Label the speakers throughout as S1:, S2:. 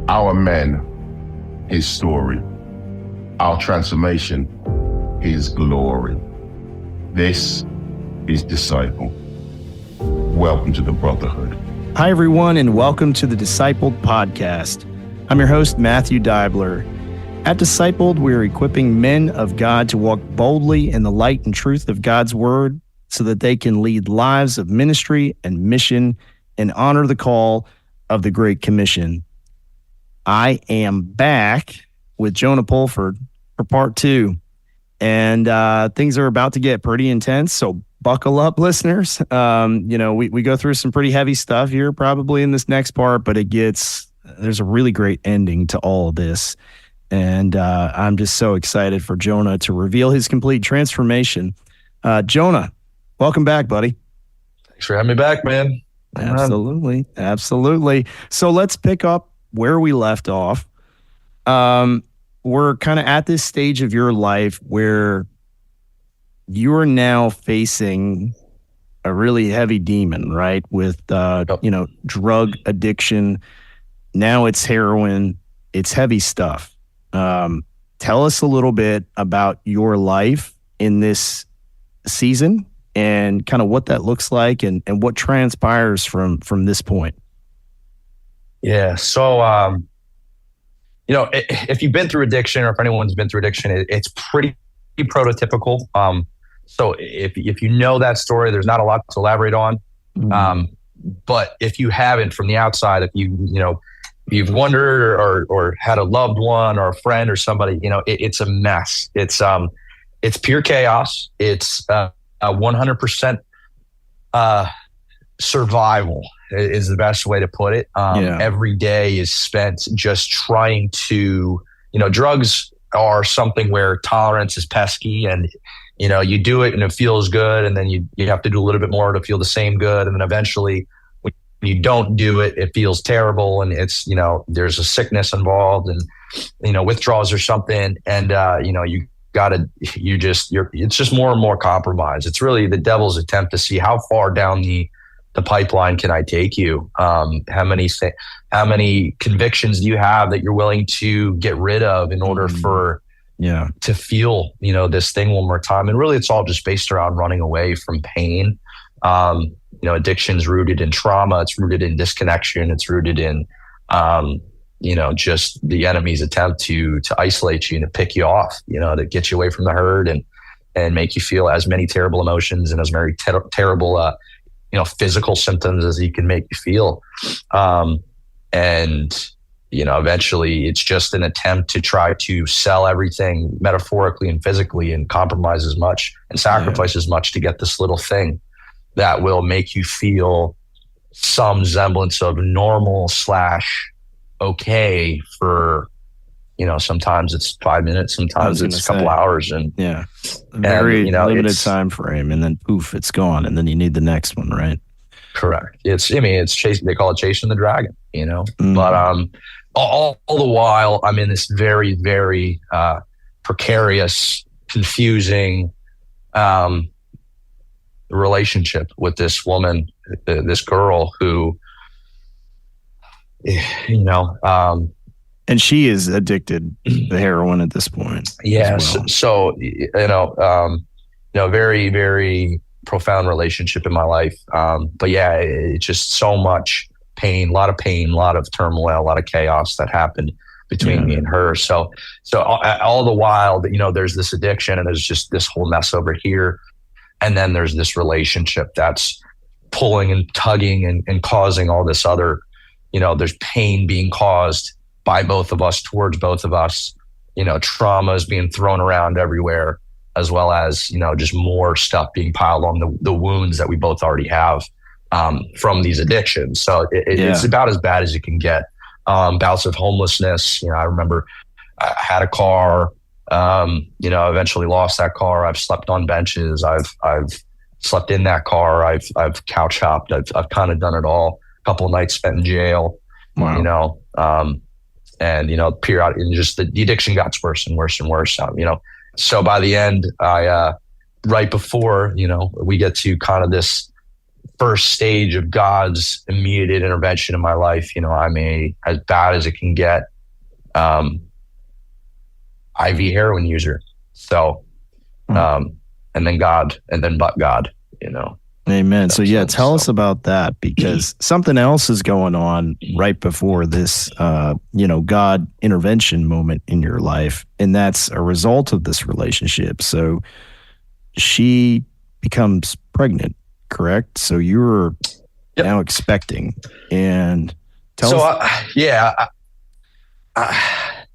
S1: Our men, his story. Our transformation, his glory. This is Disciple. Welcome to the Brotherhood.
S2: Hi, everyone, and welcome to the Discipled podcast. I'm your host, Matthew Dibler. At Discipled, we're equipping men of God to walk boldly in the light and truth of God's word so that they can lead lives of ministry and mission and honor the call of the Great Commission. I am back with Jonah Pulford for part 2, and things are about to get pretty intense, so buckle up, listeners. We go through some pretty heavy stuff here probably in this next part, but there's a really great ending to all of this. And I'm just so excited for Jonah to reveal his complete transformation. Jonah, welcome back, buddy.
S3: Thanks for having me back, man.
S2: Absolutely. So let's pick up where we left off. We're kind of at this stage of your life where you are now facing a really heavy demon, right? With, drug addiction. Now it's heroin. It's heavy stuff. Tell us a little bit about your life in this season and kind of what that looks like and what transpires from this point.
S3: Yeah. So, if you've been through addiction or if anyone's been through addiction, it's pretty prototypical. So if you know that story, there's not a lot to elaborate on. Mm-hmm. But if you haven't from the outside, if you've wondered or had a loved one or a friend or somebody, it's a mess. It's pure chaos. It's 100% survival is the best way to put it. Every day is spent just trying to, drugs are something where tolerance is pesky, and you do it and it feels good, and then you have to do a little bit more to feel the same good, and then eventually when you don't do it, it feels terrible, and it's there's a sickness involved, and withdrawals or something, and it's just more and more compromise. It's really the devil's attempt to see how far down the pipeline can I take you. How many convictions do you have that you're willing to get rid of in order to feel this thing one more time? And really, it's all just based around running away from pain. Addiction's rooted in trauma. It's rooted in disconnection. It's rooted in just the enemy's attempt to isolate you and to pick you off, to get you away from the herd and make you feel as many terrible emotions and as very terrible physical symptoms as he can make you feel. Eventually it's just an attempt to try to sell everything metaphorically and physically and compromise as much and sacrifice as much to get this little thing that will make you feel some semblance of normal / okay for, sometimes it's 5 minutes, sometimes it's a couple hours, and
S2: very limited time frame, and then poof, it's gone, and then you need the next one, right?
S3: Correct. It's chasing. They call it chasing the dragon, Mm-hmm. But all the while, I'm in this very, very precarious, confusing relationship with this woman, this girl who,
S2: and she is addicted to heroin at this point.
S3: Yes.
S2: Well.
S3: So, very, very profound relationship in my life. But yeah, it's just so much pain, a lot of turmoil, a lot of chaos that happened between me and her. So all the while that, there's this addiction and there's just this whole mess over here. And then there's this relationship that's pulling and tugging and causing all this other, there's pain being caused by both of us, towards both of us, trauma is being thrown around everywhere, as well as, just more stuff being piled on the wounds that we both already have from these addictions. So it's about as bad as you can get. Bouts of homelessness. I remember I had a car, eventually lost that car. I've slept on benches. I've slept in that car. I've couch hopped. I've kind of done it all. A couple of nights spent in jail. Wow. Period. And just the addiction got worse and worse and worse. So by the end, right before, we get to kind of this first stage of God's immediate intervention in my life. I'm as bad as it can get, IV heroin user. So, and then God, and then but God,
S2: Amen. So tell us about that, because something else is going on right before this, God intervention moment in your life. And that's a result of this relationship. So she becomes pregnant, correct? So you're now expecting, and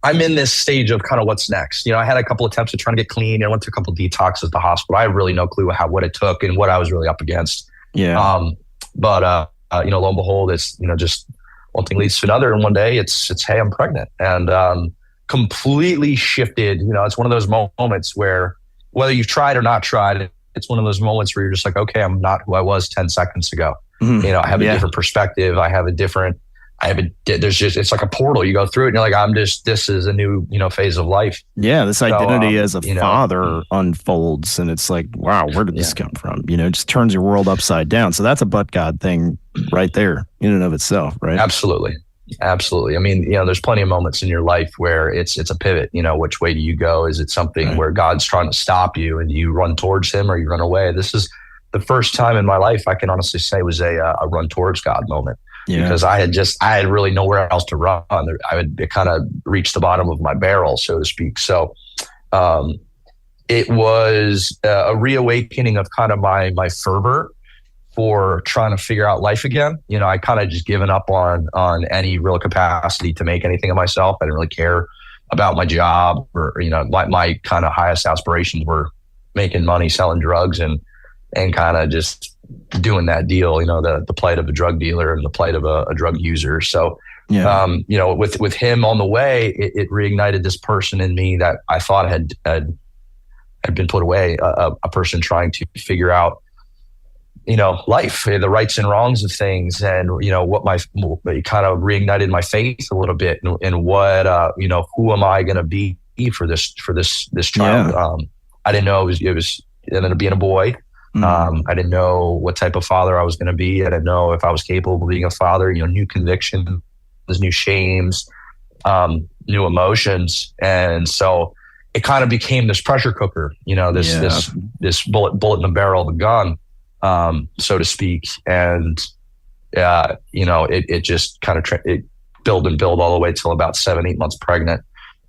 S3: I'm in this stage of kind of what's next. I had a couple attempts at trying to get clean. I went through a couple of detoxes at the hospital. I have really no clue what it took and what I was really up against.
S2: Yeah.
S3: But lo and behold, it's, just one thing leads to another. And one day it's, hey, I'm pregnant, and completely shifted. It's one of those moments where whether you've tried or not tried, it's one of those moments where you're just like, okay, I'm not who I was 10 seconds ago.
S2: Mm-hmm.
S3: I have a different perspective. It's like a portal. You go through it and you're like, this is a new, phase of life.
S2: Yeah. This identity as a father unfolds, and it's like, wow, where did this come from? It just turns your world upside down. So that's a but God thing right there in and of itself, right?
S3: Absolutely. Absolutely. I mean, there's plenty of moments in your life where it's a pivot. Which way do you go? Is it something where God's trying to stop you and you run towards him, or you run away? This is the first time in my life I can honestly say was a run towards God moment. Yeah. Because I had really nowhere else to run. I had kind of reached the bottom of my barrel, so to speak. So it was a reawakening of kind of my fervor for trying to figure out life again. I kind of just given up on any real capacity to make anything of myself. I didn't really care about my job, or my kind of highest aspirations were making money, selling drugs, and kind of just doing that deal, the plight of a drug dealer and the plight of a drug user. So, with him on the way, it reignited this person in me that I thought had been put away, a person trying to figure out, life, the rights and wrongs of things, and, what kind of reignited my faith a little bit, and what, who am I going to be for this child?
S2: Yeah.
S3: I didn't know it ended up being a boy. I didn't know what type of father I was going to be. I didn't know if I was capable of being a father. New convictions, new shames, new emotions, and so it kind of became this pressure cooker. This bullet in the barrel of a gun, so to speak. And it just kind of it build all the way till about 7-8 months pregnant,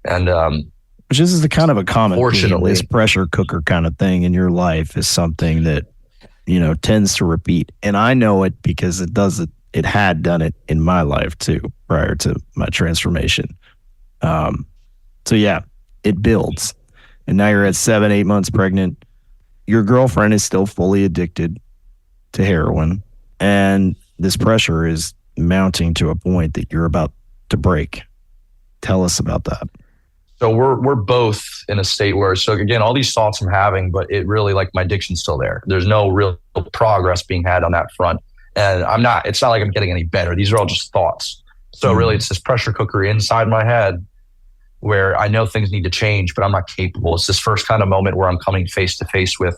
S3: and
S2: which is the kind of a common theme, this
S3: fortunately,
S2: pressure cooker kind of thing in your life is something that, tends to repeat. And I know it because it had done it in my life too, prior to my transformation. It builds. And now you're at 7-8 months pregnant. Your girlfriend is still fully addicted to heroin. And this pressure is mounting to a point that you're about to break. Tell us about that.
S3: So we're both in a state where, so again, all these thoughts I'm having, but it really, like, my addiction's still there. There's no real progress being had on that front. And it's not like I'm getting any better. These are all just thoughts. So really it's this pressure cooker inside my head where I know things need to change, but I'm not capable. It's this first kind of moment where I'm coming face to face with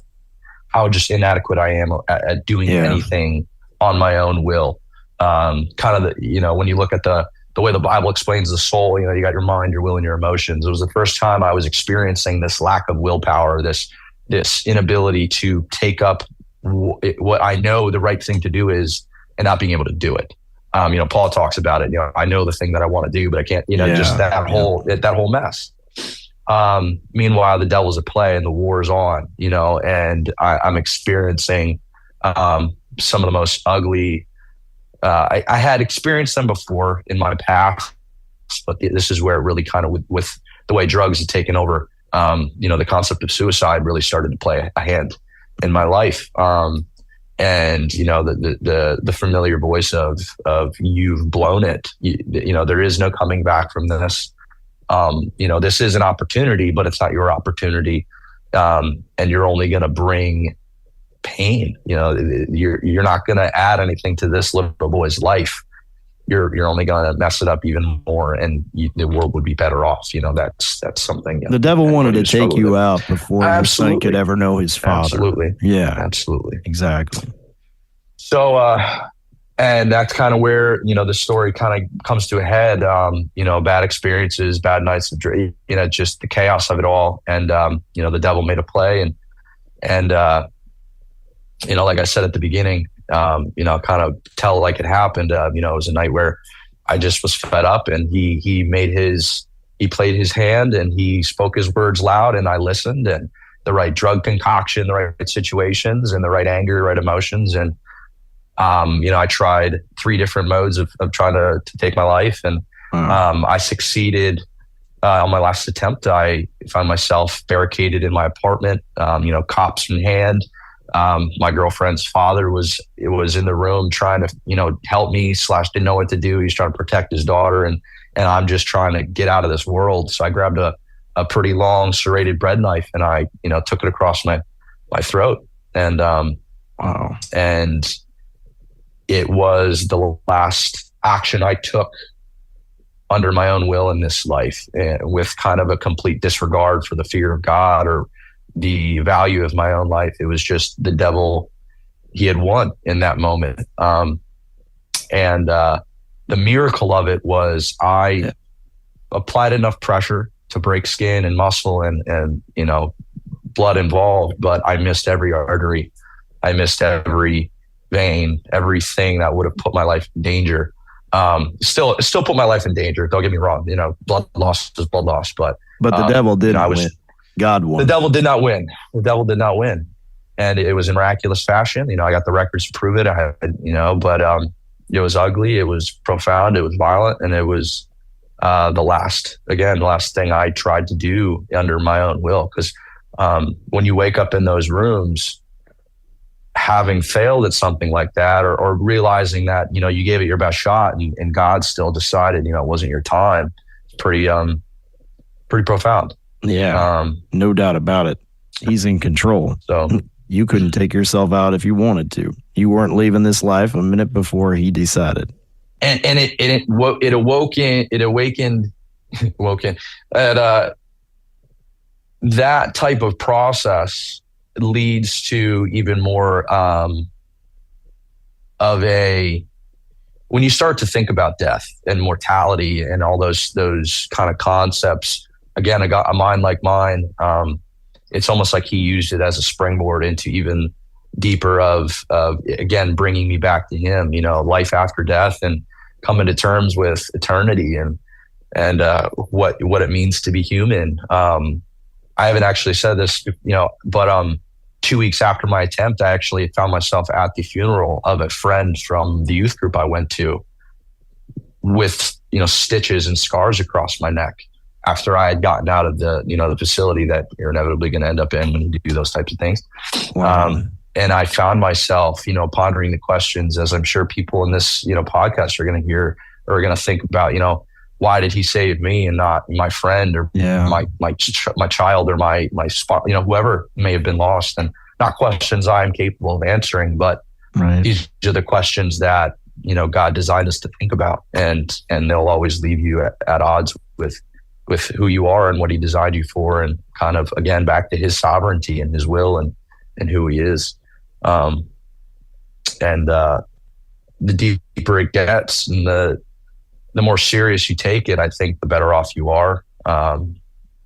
S3: how just inadequate I am at doing anything on my own will. Kind of when you look at the way the Bible explains the soul, you got your mind, your will, and your emotions. It was the first time I was experiencing this lack of willpower, this inability to take up what I know the right thing to do is, and not being able to do it. Paul talks about it. I know the thing that I want to do, but I can't. Just that whole mess. Meanwhile, the devil's at play and the war's on. And I'm experiencing some of the most ugly. I had experienced them before in my past, but this is where it really kind of, with the way drugs had taken over, the concept of suicide really started to play a hand in my life. And the familiar voice of you've blown it. There is no coming back from this. This is an opportunity, but it's not your opportunity. And you're only going to bring pain. You're not going to add anything to this little boy's life. You're only going to mess it up even more, and the world would be better off. That's something.
S2: The devil wanted to take you out before your son could ever know his father.
S3: Absolutely.
S2: Yeah,
S3: absolutely.
S2: Exactly.
S3: And that's kind of where, the story kind of comes to a head. Bad experiences, bad nights of dream, just the chaos of it all. And, the devil made a play and like I said at the beginning, kind of tell like it happened. It was a night where I just was fed up, and he played his hand, and he spoke his words loud, and I listened, and the right drug concoction, the right situations, and the right anger, right emotions. And, I tried 3 different modes of trying to take my life. And I succeeded on my last attempt. I found myself barricaded in my apartment, cops in hand. My girlfriend's father was in the room trying to, help me / didn't know what to do. He's trying to protect his daughter. And I'm just trying to get out of this world. So I grabbed a pretty long serrated bread knife, and I, took it across my throat. And,
S2: Wow.
S3: And it was the last action I took under my own will in this life, with kind of a complete disregard for the fear of God or the value of my own life. It was just the devil. He had won in that moment. And the miracle of it was I applied enough pressure to break skin and muscle and blood involved, but I missed every artery. I missed every vein, everything that would have put my life in danger. Still put my life in danger. Don't get me wrong. Blood loss is blood loss, but
S2: the devil didn't win. God won.
S3: The devil did not win. The devil did not win. And it was in miraculous fashion. I got the records to prove it. I had, but it was ugly. It was profound. It was violent. And it was the last thing I tried to do under my own will. Because when you wake up in those rooms, having failed at something like that, or realizing that, you gave it your best shot and God still decided, it wasn't your time, it's pretty profound.
S2: Yeah. No doubt about it. He's in control.
S3: So
S2: you couldn't take yourself out if you wanted to. You weren't leaving this life a minute before he decided.
S3: And it awakened that type of process leads to even more of a, when you start to think about death and mortality and all those kind of concepts. Again, I got a mind like mine. It's almost like he used it as a springboard into even deeper of again, bringing me back to him, life after death and coming to terms with eternity and what it means to be human. I haven't actually said this, but 2 weeks after my attempt, I actually found myself at the funeral of a friend from the youth group I went to with, stitches and scars across my neck after I had gotten out of the, the facility that you're inevitably going to end up in when you do those types of things.
S2: Wow.
S3: And I found myself, pondering the questions, as I'm sure people in this, podcast are going to hear or are going to think about, why did he save me and not my friend or my child or my spot, whoever may have been lost, and not questions I am capable of answering, but these are the questions that, God designed us to think about, and they'll always leave you at odds with who you are and what he designed you for, and kind of, again, back to his sovereignty and his will and who he is. The deeper it gets and the more serious you take it, I think the better off you are,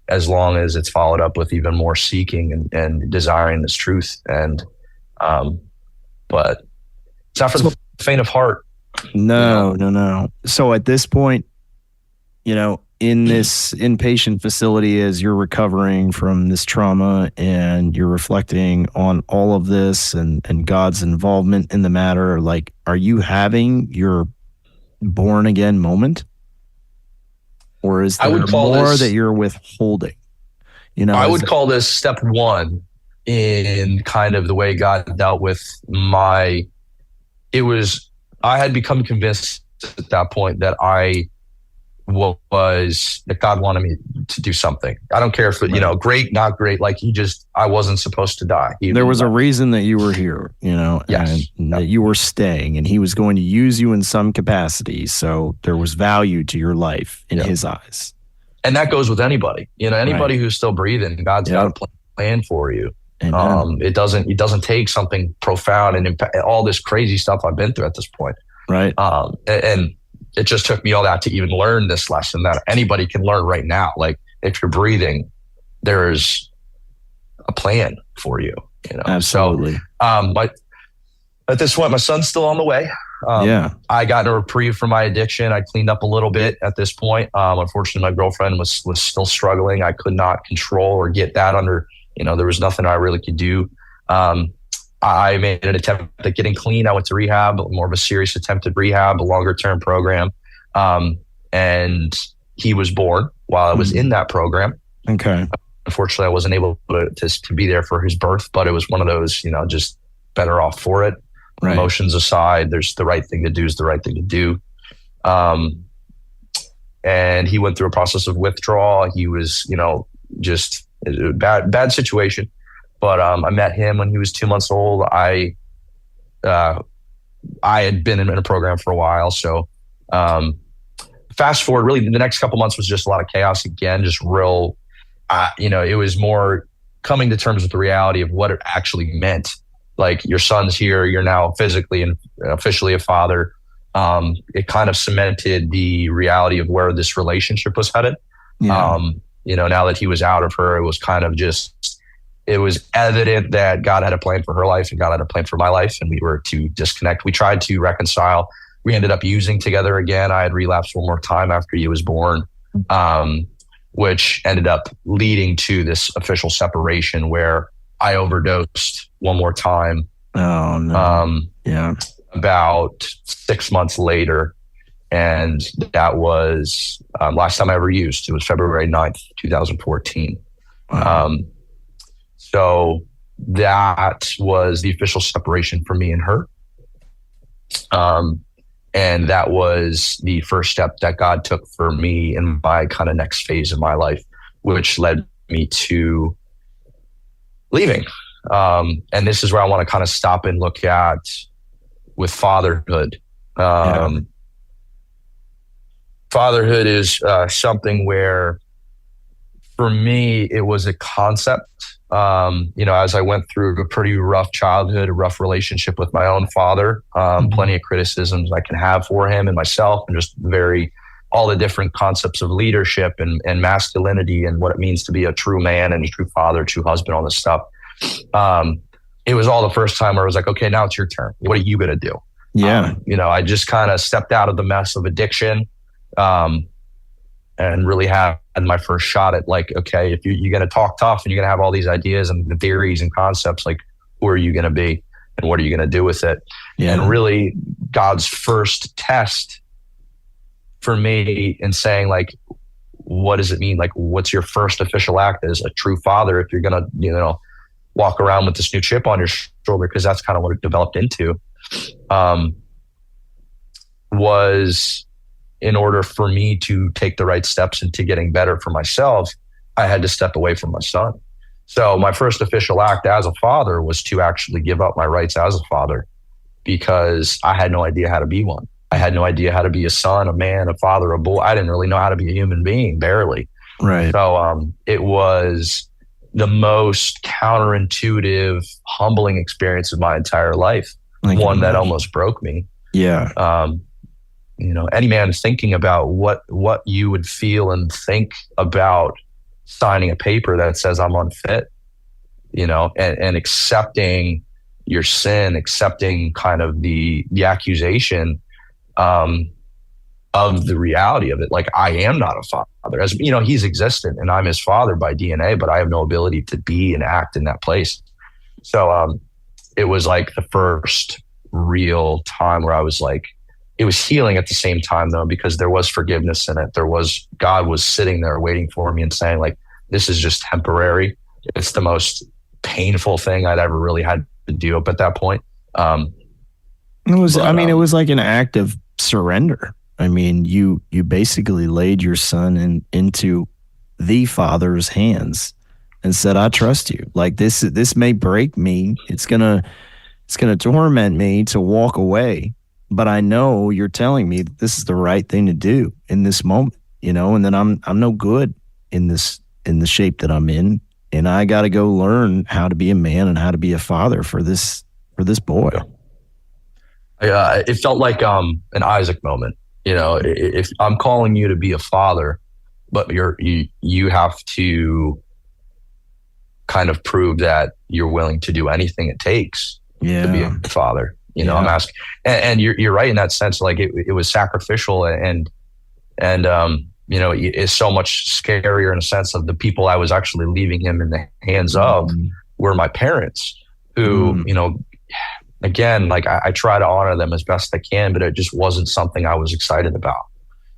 S3: as long as it's followed up with even more seeking and desiring this truth. And, but it's not for the faint of heart.
S2: No. So at this point, in this inpatient facility, as you're recovering from this trauma and you're reflecting on all of this and God's involvement in the matter, like, are you having your born again moment, or is there more that you're withholding?
S3: I would call this step one in kind of the way God dealt with I had become convinced at that point that that God wanted me to do something. I don't care if it, great, not great. Like I wasn't supposed to die.
S2: There was a reason that you were here,
S3: yes.
S2: and that you were staying, and he was going to use you in some capacity. So there was value to your life in his eyes.
S3: And that goes with anybody, anybody who's still breathing, God's got a plan for you.
S2: Amen.
S3: It doesn't take something profound and all this crazy stuff I've been through at this point.
S2: Right.
S3: And it just took me all that to even learn this lesson that anybody can learn right now. Like, if you're breathing, there's a plan for you,
S2: Absolutely.
S3: So, but at this point, my son's still on the way. I got a reprieve from my addiction. I cleaned up a little bit at this point. Unfortunately, my girlfriend was still struggling. I could not control or get that under, there was nothing I really could do. I made an attempt at getting clean. I went to rehab, more of a serious attempt at rehab, a longer term program. And he was born while I was in that program.
S2: Okay.
S3: Unfortunately, I wasn't able to be there for his birth, but it was one of those, just better off for it. Right. Emotions aside, there's the right thing to do is the right thing to do. And he went through a process of withdrawal. He was, just a bad situation. But I met him when he was 2 months old. I had been in a program for a while. So fast forward, really, the next couple months was just a lot of chaos again, just real, it was more coming to terms with the reality of what it actually meant. Like, your son's here, you're now physically and officially a father. It kind of cemented the reality of where this relationship was headed. Yeah. Now that he was out of her, it was kind of it was evident that God had a plan for her life and God had a plan for my life, and we were to disconnect. We tried to reconcile. We ended up using together again. I had relapsed one more time after he was born, which ended up leading to this official separation where I overdosed one more time.
S2: Oh, no.
S3: About 6 months later. And that was last time I ever used. It was February 9th, 2014. Wow. So that was the official separation for me and her. And that was the first step that God took for me in my kind of next phase of my life, which led me to leaving. And this is where I want to kind of stop and look at with fatherhood. Fatherhood is something where, for me, it was a concept. As I went through a pretty rough childhood, a rough relationship with my own father, plenty of criticisms I can have for him and myself, and just all the different concepts of leadership and masculinity and what it means to be a true man and a true father, true husband, all this stuff. It was all the first time where I was like, okay, now it's your turn. What are you going to do?
S2: Yeah.
S3: I just kind of stepped out of the mess of addiction, and really had my first shot at, like, okay, if you're going to talk tough and you're going to have all these ideas and theories and concepts, like, who are you going to be and what are you going to do with it? Yeah. And really, God's first test for me in saying, like, what does it mean? Like, what's your first official act as a true father if you're going to, walk around with this new chip on your shoulder? Because that's kind of what it developed into. Was in order for me to take the right steps into getting better for myself, I had to step away from my son. So my first official act as a father was to actually give up my rights as a father, because I had no idea how to be one. I had no idea how to be a son, a man, a father, a boy. I didn't really know how to be a human being, barely.
S2: Right.
S3: So it was the most counterintuitive, humbling experience of my entire life. One that almost broke me.
S2: Yeah.
S3: Any man thinking about what you would feel and think about signing a paper that says I'm unfit, and accepting your sin, accepting kind of the accusation of the reality of it. Like, I am not a father. As he's existent and I'm his father by DNA, but I have no ability to be and act in that place. So it was like the first real time where I was like, it was healing at the same time, though, because there was forgiveness in it. God was sitting there waiting for me and saying, like, this is just temporary. It's the most painful thing I'd ever really had to do up at that point.
S2: It was like an act of surrender. I mean, you basically laid your son into the Father's hands and said, I trust you. Like, this may break me. It's gonna torment me to walk away. But I know you're telling me that this is the right thing to do in this moment, and then I'm no good in the shape that I'm in. and I got to go learn how to be a man and how to be a father for this boy.
S3: It felt like an Isaac moment. If I'm calling you to be a father, but you have to kind of prove that you're willing to do anything it takes to be a father. I'm asking, and you're right in that sense. Like it was sacrificial, and it's so much scarier in a sense of the people I was actually leaving him in the hands of were my parents, who again, like I try to honor them as best I can, but it just wasn't something I was excited about.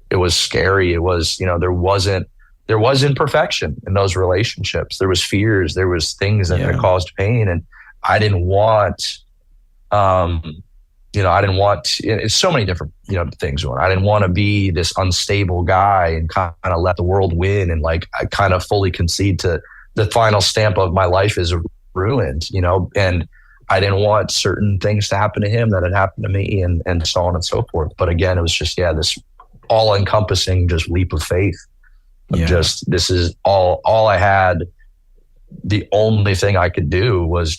S3: It was scary. It was, there was imperfection in those relationships. There was fears. There was things that caused pain, and I didn't want, it's so many different, things. I didn't want to be this unstable guy and kind of let the world win. And like, I kind of fully concede to the final stamp of my life is ruined, and I didn't want certain things to happen to him that had happened to me, and so on and so forth. But again, it was just, this all encompassing just leap of faith. Just, this is all I had. The only thing I could do was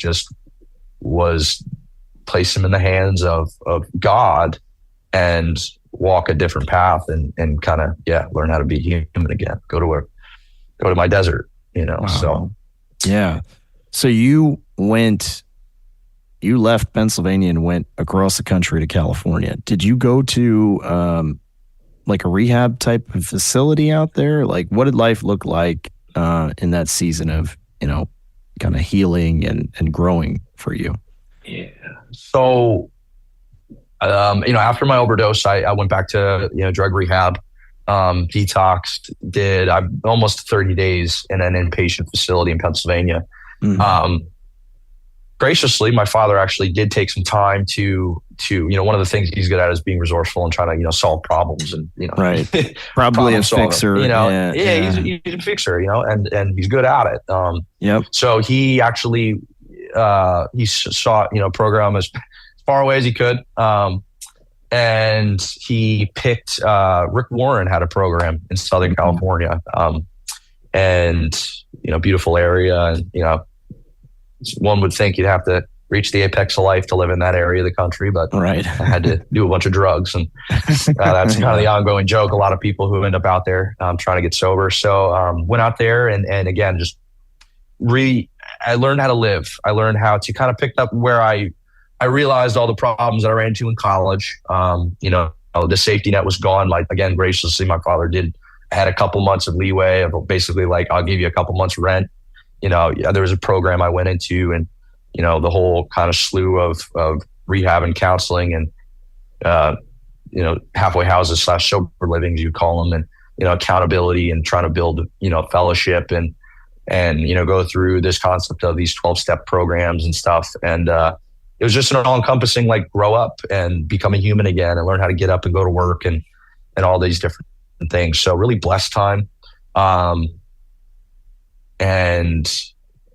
S3: place him in the hands of God and walk a different path and kind of, learn how to be human again, go to my desert,
S2: Wow.
S3: So.
S2: Yeah. So you left Pennsylvania and went across the country to California. Did you go to like a rehab type of facility out there? Like, what did life look like in that season of, kind of healing and growing for you?
S3: Yeah. So, after my overdose, I went back to, drug rehab, detoxed, did almost 30 days in an inpatient facility in Pennsylvania. Mm-hmm. Graciously, my father actually did take some time to one of the things he's good at is being resourceful and trying to solve problems, and
S2: right, probably a fixer.
S3: He's a fixer, and he's good at it. So he actually he sought program as far away as he could, and he picked Rick Warren had a program in Southern California, and beautiful area, and one would think you'd have to reach the apex of life to live in that area of the country, but
S2: right.
S3: I had to do a bunch of drugs, and that's kind of the ongoing joke. A lot of people who end up out there trying to get sober. So went out there and again, just I learned how to live. I learned how to kind of pick up where I realized all the problems that I ran into in college. The safety net was gone. Like, again, graciously, my father had a couple months of leeway of basically like, I'll give you a couple months rent. There was a program I went into, and, the whole kind of slew of rehab and counseling and, halfway houses / sober livings, you call them, and, accountability and trying to build, fellowship and go through this concept of these 12-step programs and stuff. And it was just an all-encompassing, like, grow up and become a human again and learn how to get up and go to work and all these different things. So really blessed time. And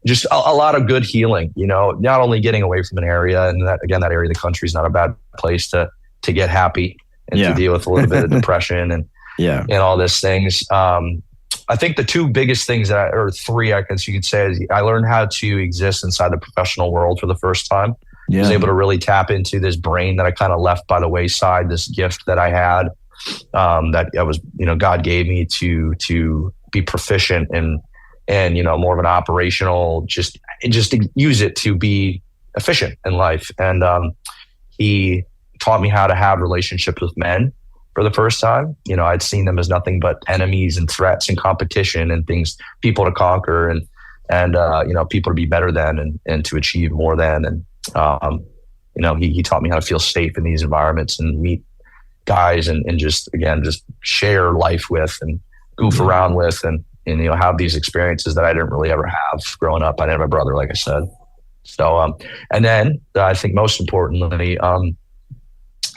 S3: just a lot of good healing, not only getting away from an area, and that area of the country is not a bad place to get happy and to deal with a little bit of depression and all these things. I think the two biggest things or three, I guess you could say, is I learned how to exist inside the professional world for the first time. I was able to really tap into this brain that I kind of left by the wayside, this gift that I had, that I was, God gave me to be proficient and more of an operational, just use it to be efficient in life. And he taught me how to have relationships with men for the first time. I'd seen them as nothing but enemies and threats and competition and things, people to conquer and people to be better than and to achieve more than. And he taught me how to feel safe in these environments and meet guys and just share life with and goof around with and have these experiences that I didn't really ever have growing up. I didn't have a brother, like I said. So, and then I think most importantly,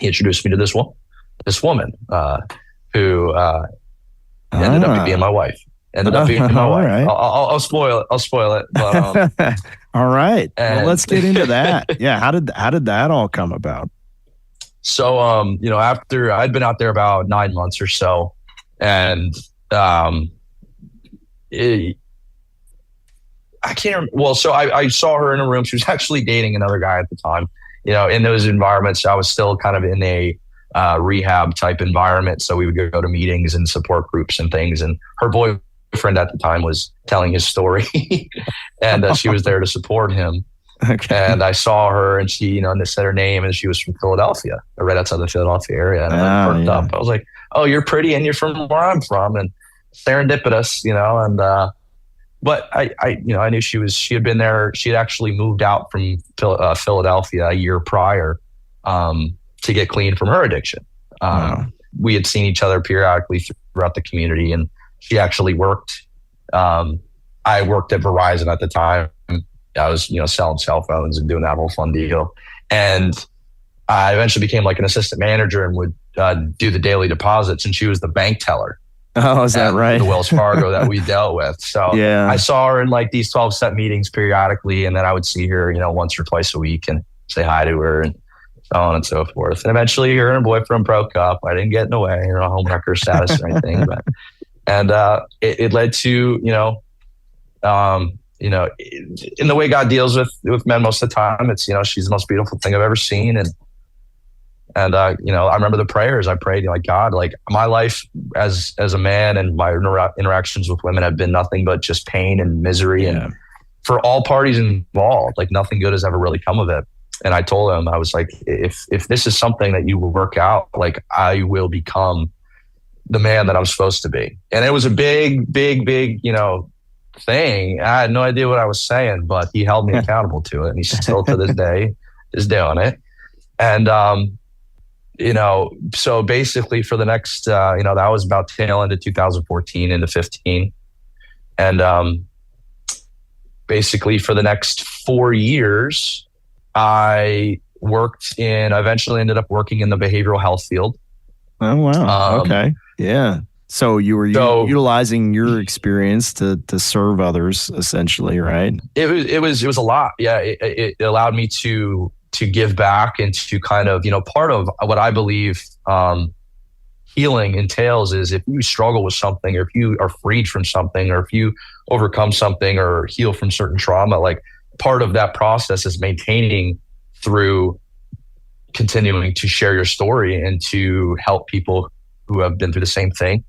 S3: he introduced me to this woman who ended up being my wife.
S2: Right.
S3: I'll spoil it. But,
S2: all right. Well, let's get into that. Yeah. How did that all come about?
S3: So, after I'd been out there about 9 months or so, and I can't remember. Well, so I saw her in a room. She was actually dating another guy at the time. In those environments, I was still kind of in a rehab type environment. So we would go to meetings and support groups and things. And her boyfriend at the time was telling his story and she was there to support him.
S2: Okay.
S3: And I saw her and she, and they said her name and she was from Philadelphia, right outside the Philadelphia area. And I perked up. I was like, oh, you're pretty and you're from where I'm from. And serendipitous, but I knew she had been there. She had actually moved out from Philadelphia a year prior to get clean from her addiction. We had seen each other periodically throughout the community, and she actually worked. I worked at Verizon at the time. I was, selling cell phones and doing that whole fun deal. And I eventually became like an assistant manager and would do the daily deposits, and she was the bank teller.
S2: Oh, is that right?
S3: The Wells Fargo that we dealt with. So
S2: yeah.
S3: I saw her in like these 12-step meetings periodically, and then I would see her, once or twice a week and say hi to her and so on and so forth. And eventually her and her boyfriend broke up. I didn't get in the way, homewrecker status or anything, but it led to, in the way God deals with men most of the time, it's, she's the most beautiful thing I've ever seen. And I remember the prayers I prayed, like, God, like my life as a man and my interactions with women have been nothing but just pain and misery. Yeah. And for all parties involved, like nothing good has ever really come of it. And I told him, I was like, if this is something that you will work out, like I will become the man that I'm supposed to be. And it was a big, thing. I had no idea what I was saying, but he held me accountable to it. And he still to this day is doing it. And, so basically for the next, that was about tail end of 2014 into 15. And basically for the next 4 years, I eventually ended up working in the behavioral health field.
S2: Oh, wow. Okay. Yeah. So you were utilizing your experience to serve others, essentially, right?
S3: It was a lot. Yeah. It allowed me to give back and to kind of, part of what I believe healing entails is if you struggle with something, or if you are freed from something, or if you overcome something or heal from certain trauma, like part of that process is maintaining through continuing to share your story and to help people who have been through the same thing.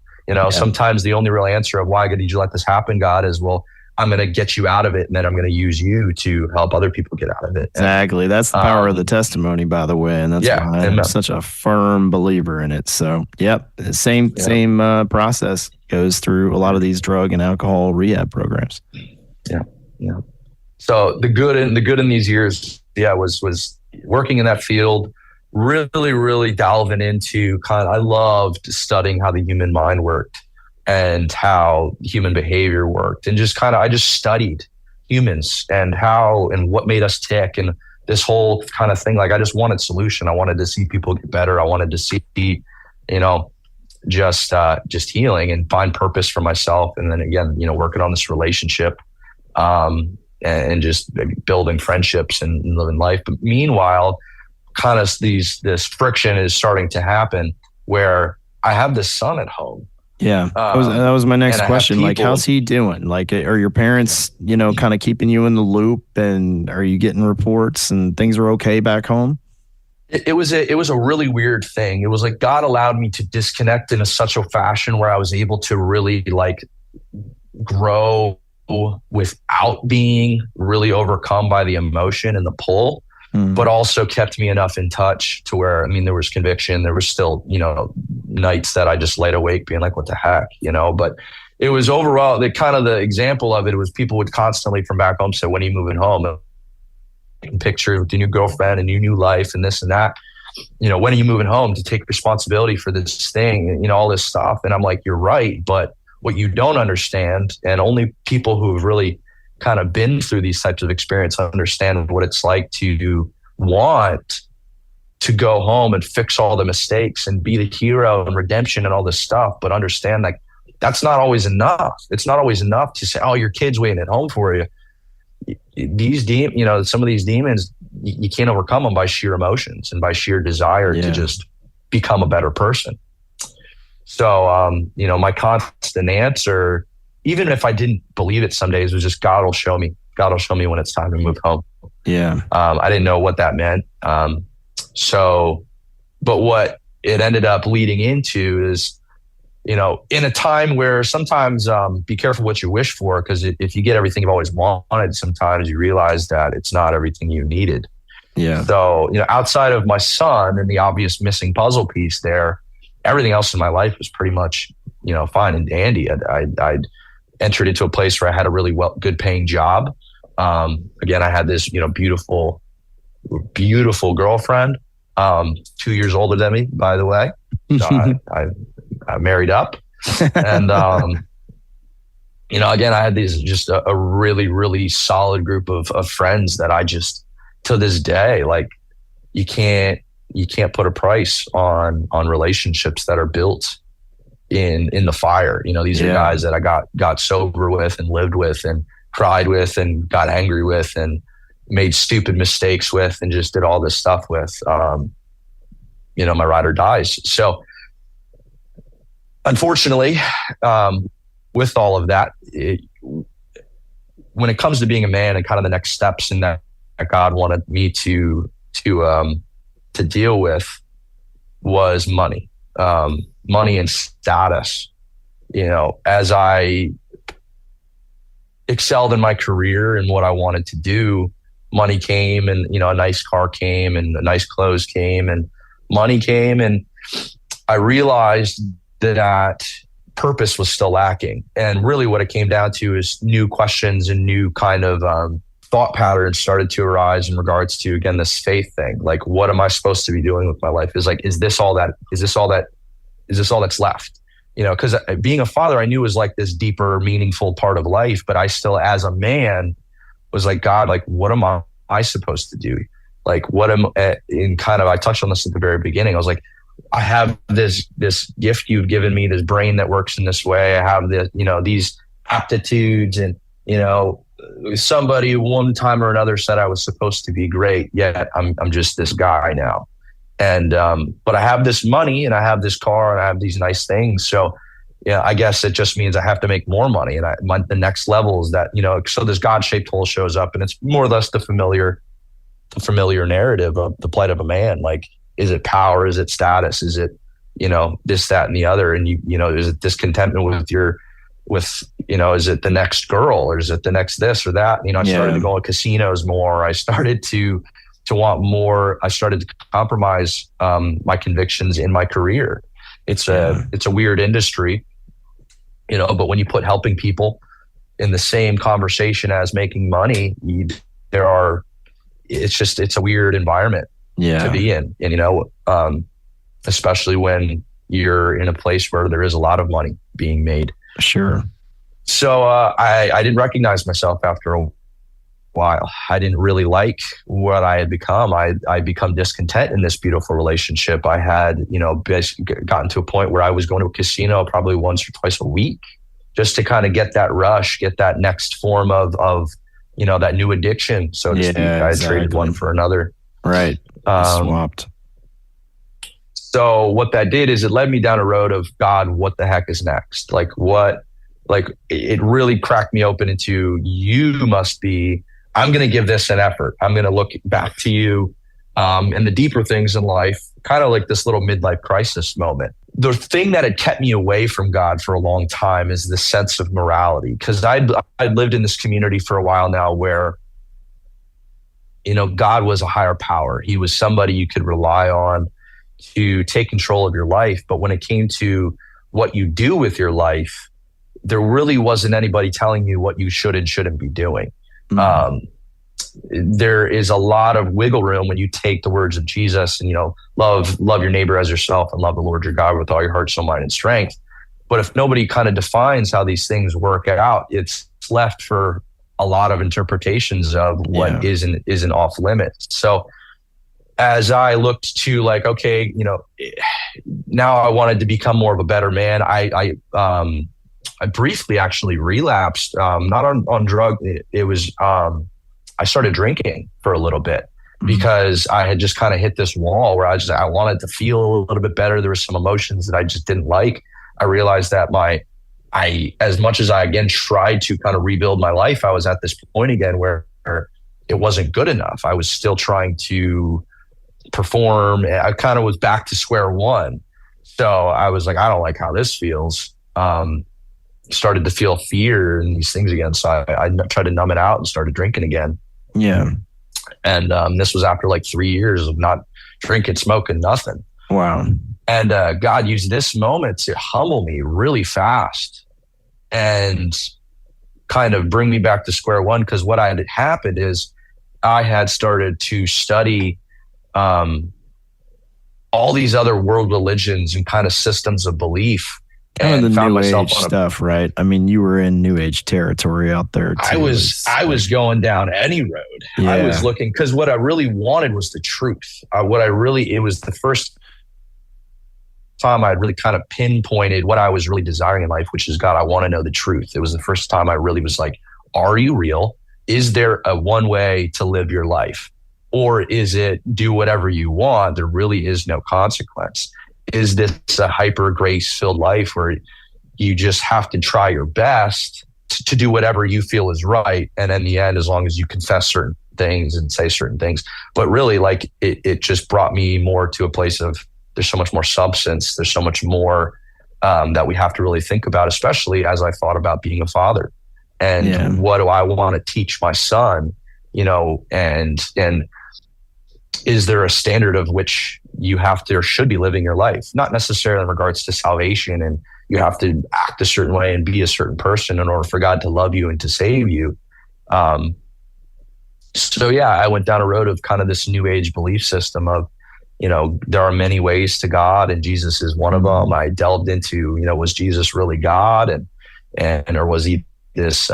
S3: Sometimes the only real answer of why did you let this happen, God, is, well, I'm going to get you out of it, and then I'm going to use you to help other people get out of it.
S2: Exactly. That's the power of the testimony, by the way. And that's why I'm such a firm believer in it. So, same process goes through a lot of these drug and alcohol rehab programs.
S3: Yeah. Yeah. So the good in these years, was working in that field, really, really delving into I loved studying how the human mind worked and how human behavior worked, and I just studied humans and how and what made us tick, and this whole kind of thing. Like I just wanted solution. I wanted to see people get better. I wanted to see, just healing and find purpose for myself. And then again, working on this relationship, and just building friendships and living life. But meanwhile, kind of this friction is starting to happen where I have this son at home.
S2: Yeah, that was my next question. Like, how's he doing? Like, are your parents, kind of keeping you in the loop, and are you getting reports and things are okay back home?
S3: It was a really weird thing. It was like God allowed me to disconnect in such a fashion where I was able to really like grow without being really overcome by the emotion and the pull. But also kept me enough in touch to where, there was conviction. There was still, nights that I just laid awake being like, what the heck, but it was overall the example of it was people would constantly from back home say, when are you moving home? Picture with your new girlfriend and your new life and this and that, when are you moving home to take responsibility for this thing, all this stuff. And I'm like, you're right. But what you don't understand, and only people who have really kind of been through these types of experience understand what it's like to want to go home and fix all the mistakes and be the hero and redemption and all this stuff, but understand like that's not always enough. It's not always enough to say, oh, your kid's waiting at home for you. These some of these demons, you can't overcome them by sheer emotions and by sheer desire to just become a better person. So, my constant answer, even if I didn't believe it some days, was just God will show me. God will show me when it's time to move home.
S2: Yeah.
S3: I didn't know what that meant. But what it ended up leading into is, in a time where sometimes be careful what you wish for, because if you get everything you've always wanted, sometimes you realize that it's not everything you needed.
S2: Yeah.
S3: So, outside of my son and the obvious missing puzzle piece there, everything else in my life was pretty much, fine and dandy. I'd entered into a place where I had a really good paying job. Again, I had this, beautiful girlfriend, 2 years older than me, by the way. So I married up, and again, I had just a really, really solid group of friends that I just, to this day, like, you can't put a price on relationships that are built in the fire. These are guys that I got sober with and lived with and cried with and got angry with and made stupid mistakes with and just did all this stuff with. My ride or dies. So, unfortunately, with all of that, when it comes to being a man and kind of the next steps in that God wanted me to deal with was money, money and status. As I excelled in my career and what I wanted to do, money came, and a nice car came, and nice clothes came, and money came, and I realized that purpose was still lacking. And really what it came down to is new questions and new kind of thought patterns started to arise in regards to, again, this faith thing. Like, what am I supposed to be doing with my life? Is this all that's left? Because being a father, I knew was like this deeper, meaningful part of life, but I still, as a man, was like, God, like, what am I supposed to do? Like, I touched on this at the very beginning. I was like, I have this gift you've given me, this brain that works in this way. I have these aptitudes, and, somebody one time or another said I was supposed to be great, yet I'm just this guy now. And, but I have this money, and I have this car, and I have these nice things. So, I guess it just means I have to make more money. And the next level is that, so this God-shaped hole shows up, and it's more or less the familiar narrative of the plight of a man. Like, is it power? Is it status? Is it, this, that, and the other? And is it discontentment is it the next girl, or is it the next this or that? I started to go to casinos more. I started to want more. I started to compromise my convictions in my career. It's a weird industry, but when you put helping people in the same conversation as making money, it's a weird environment to be in. And, especially when you're in a place where there is a lot of money being made.
S2: Sure.
S3: So I didn't recognize myself after a while. I didn't really like what I had become. I'd become discontent in this beautiful relationship. I had, gotten to a point where I was going to a casino probably once or twice a week just to kind of get that rush, get that next form of that new addiction, so to speak. I had traded one for another.
S2: Right. Swapped.
S3: So what that did is it led me down a road of, God, what the heck is next? It really cracked me open into, I'm going to give this an effort. I'm going to look back to you and the deeper things in life, kind of like this little midlife crisis moment. The thing that had kept me away from God for a long time is the sense of morality, because I'd lived in this community for a while now where, God was a higher power. He was somebody you could rely on to take control of your life. But when it came to what you do with your life, there really wasn't anybody telling you what you should and shouldn't be doing. Mm-hmm. There is a lot of wiggle room when you take the words of Jesus and, love your neighbor as yourself and love the Lord your God with all your heart, soul, mind, and strength. But if nobody kind of defines how these things work out, it's left for a lot of interpretations of what isn't off limits. So as I looked to now I wanted to become more of a better man. I briefly actually relapsed, not on drug. It was, I started drinking for a little bit because I had just kind of hit this wall where I wanted to feel a little bit better. There were some emotions that I just didn't like. I realized that as much as I again tried to kind of rebuild my life, I was at this point again where it wasn't good enough. I was still trying to perform. I kind of was back to square one. So I was like, I don't like how this feels. Started to feel fear and these things again. So I tried to numb it out and started drinking again.
S2: Yeah.
S3: And this was after like 3 years of not drinking, smoking, nothing.
S2: Wow.
S3: And God used this moment to humble me really fast and kind of bring me back to square one. Because what had happened is I had started to study all these other world religions and kind of systems of belief.
S2: Kind of the new age stuff, right? I mean, you were in new age territory out there too.
S3: I was going down any road.
S2: Yeah.
S3: I was looking, because what I really wanted was the truth. It was the first time I'd really kind of pinpointed what I was really desiring in life, which is, God, I want to know the truth. It was the first time I really was like, are you real? Is there a one way to live your life? Or is it do whatever you want? There really is no consequence. Is this a hyper grace filled life where you just have to try your best to do whatever you feel is right? And in the end, as long as you confess certain things and say certain things, but really like it just brought me more to a place of there's so much more substance. There's so much more that we have to really think about, especially as I thought about being a father and what do I want to teach my son, and is there a standard of which you have to or should be living your life? Not necessarily in regards to salvation and you have to act a certain way and be a certain person in order for God to love you and to save you. So yeah, I went down a road of kind of this new age belief system of, there are many ways to God and Jesus is one of them. I delved into, was Jesus really God? And or was he this,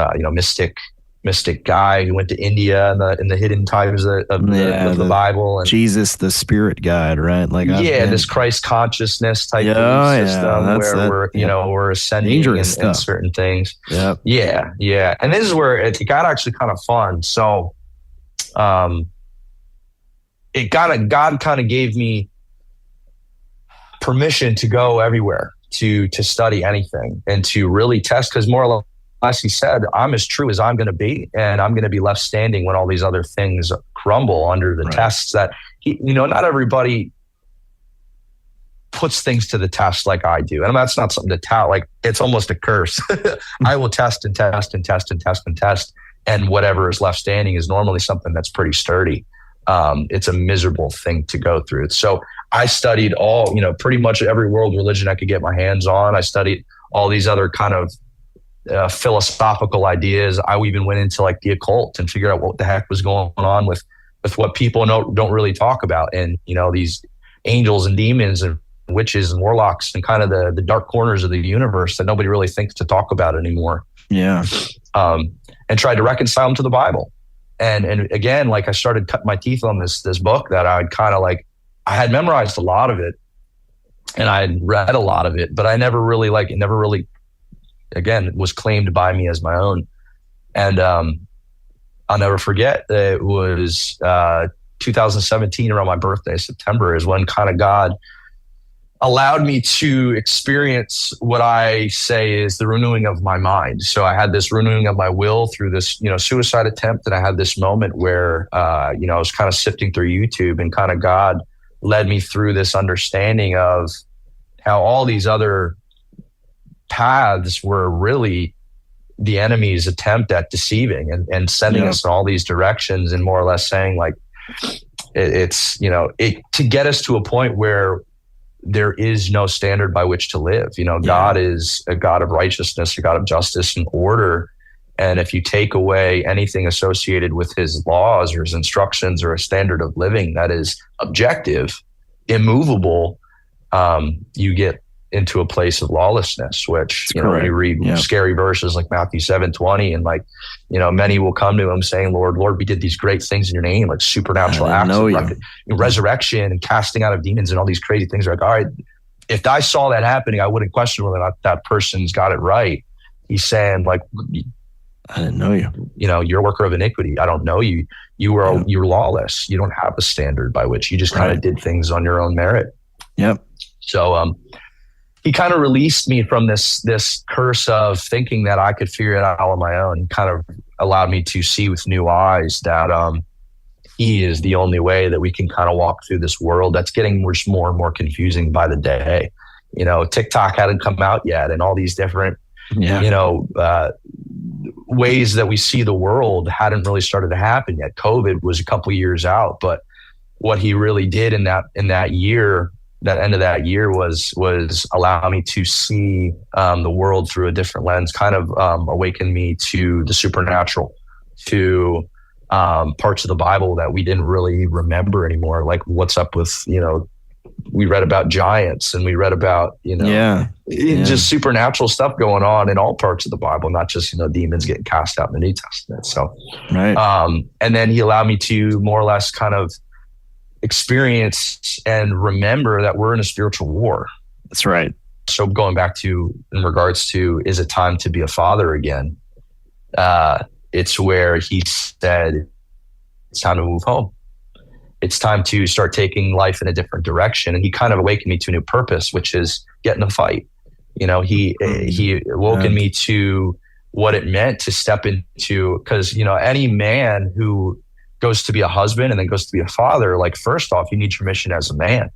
S3: mystic guy who went to India in the hidden times of the Bible, and
S2: Jesus, the spirit guide, right? Like,
S3: this Christ consciousness type belief system where we're ascending in certain things. Yeah. And this is where it got actually kind of fun. So, God kind of gave me permission to go everywhere, to study anything and to really test, because more or less he said, I'm as true as I'm going to be, and I'm going to be left standing when all these other things crumble under the tests that not everybody puts things to the test like I do. And that's not something to tout. Like, it's almost a curse. I will test and test and test and test and test. And whatever is left standing is normally something that's pretty sturdy. It's a miserable thing to go through. So I studied pretty much every world religion I could get my hands on. I studied all these other kind of philosophical ideas. I even went into like the occult and figured out what the heck was going on with what people don't really talk about. And, these angels and demons and witches and warlocks and kind of the dark corners of the universe that nobody really thinks to talk about anymore.
S2: Yeah.
S3: And tried to reconcile them to the Bible. And again, like I started cutting my teeth on this book that I'd kind of like, I had memorized a lot of it and I had read a lot of it, but I never really again, was claimed by me as my own. And I'll never forget, it was 2017 around my birthday, September, is when kind of God allowed me to experience what I say is the renewing of my mind. So I had this renewing of my will through this, suicide attempt. And I had this moment where, I was kind of sifting through YouTube and kind of God led me through this understanding of how all these other paths were really the enemy's attempt at deceiving and sending us in all these directions and more or less saying like, it's to get us to a point where there is no standard by which to live. God is a God of righteousness, a God of justice and order. And if you take away anything associated with his laws or his instructions or a standard of living that is objective, immovable, you get into a place of lawlessness, which, you read scary verses like Matthew 7:20 and like, many will come to him saying, Lord, we did these great things in your name, like supernatural acts of resurrection and casting out of demons and all these crazy things. Like, all right, if I saw that happening, I wouldn't question whether or not that person's got it right. He's saying like,
S2: I didn't know you.
S3: You're a worker of iniquity. I don't know you. You're lawless. You don't have a standard by which you just kind of did things on your own merit.
S2: Yep.
S3: So, he kind of released me from this curse of thinking that I could figure it out on my own. Kind of allowed me to see with new eyes that he is the only way that we can kind of walk through this world that's getting more and more confusing by the day. You know, TikTok hadn't come out yet, and all these different, ways that we see the world hadn't really started to happen yet. COVID was a couple years out, but what he really did in that year, that end of that year, was allow me to see the world through a different lens, kind of awaken me to the supernatural, to parts of the Bible that we didn't really remember anymore. Like what's up with, we read about giants and we read about, just supernatural stuff going on in all parts of the Bible, not just, demons getting cast out in the New Testament. So,
S2: right.
S3: And then he allowed me to more or less kind of experience and remember that we're in a spiritual war.
S2: That's right.
S3: So going back to, in regards to, is it time to be a father again? It's where he said, it's time to move home. It's time to start taking life in a different direction. And he kind of awakened me to a new purpose, which is get in a fight. He awoken me to what it meant to step into, because, any man who goes to be a husband and then goes to be a father, like, first off, you need your mission as a man.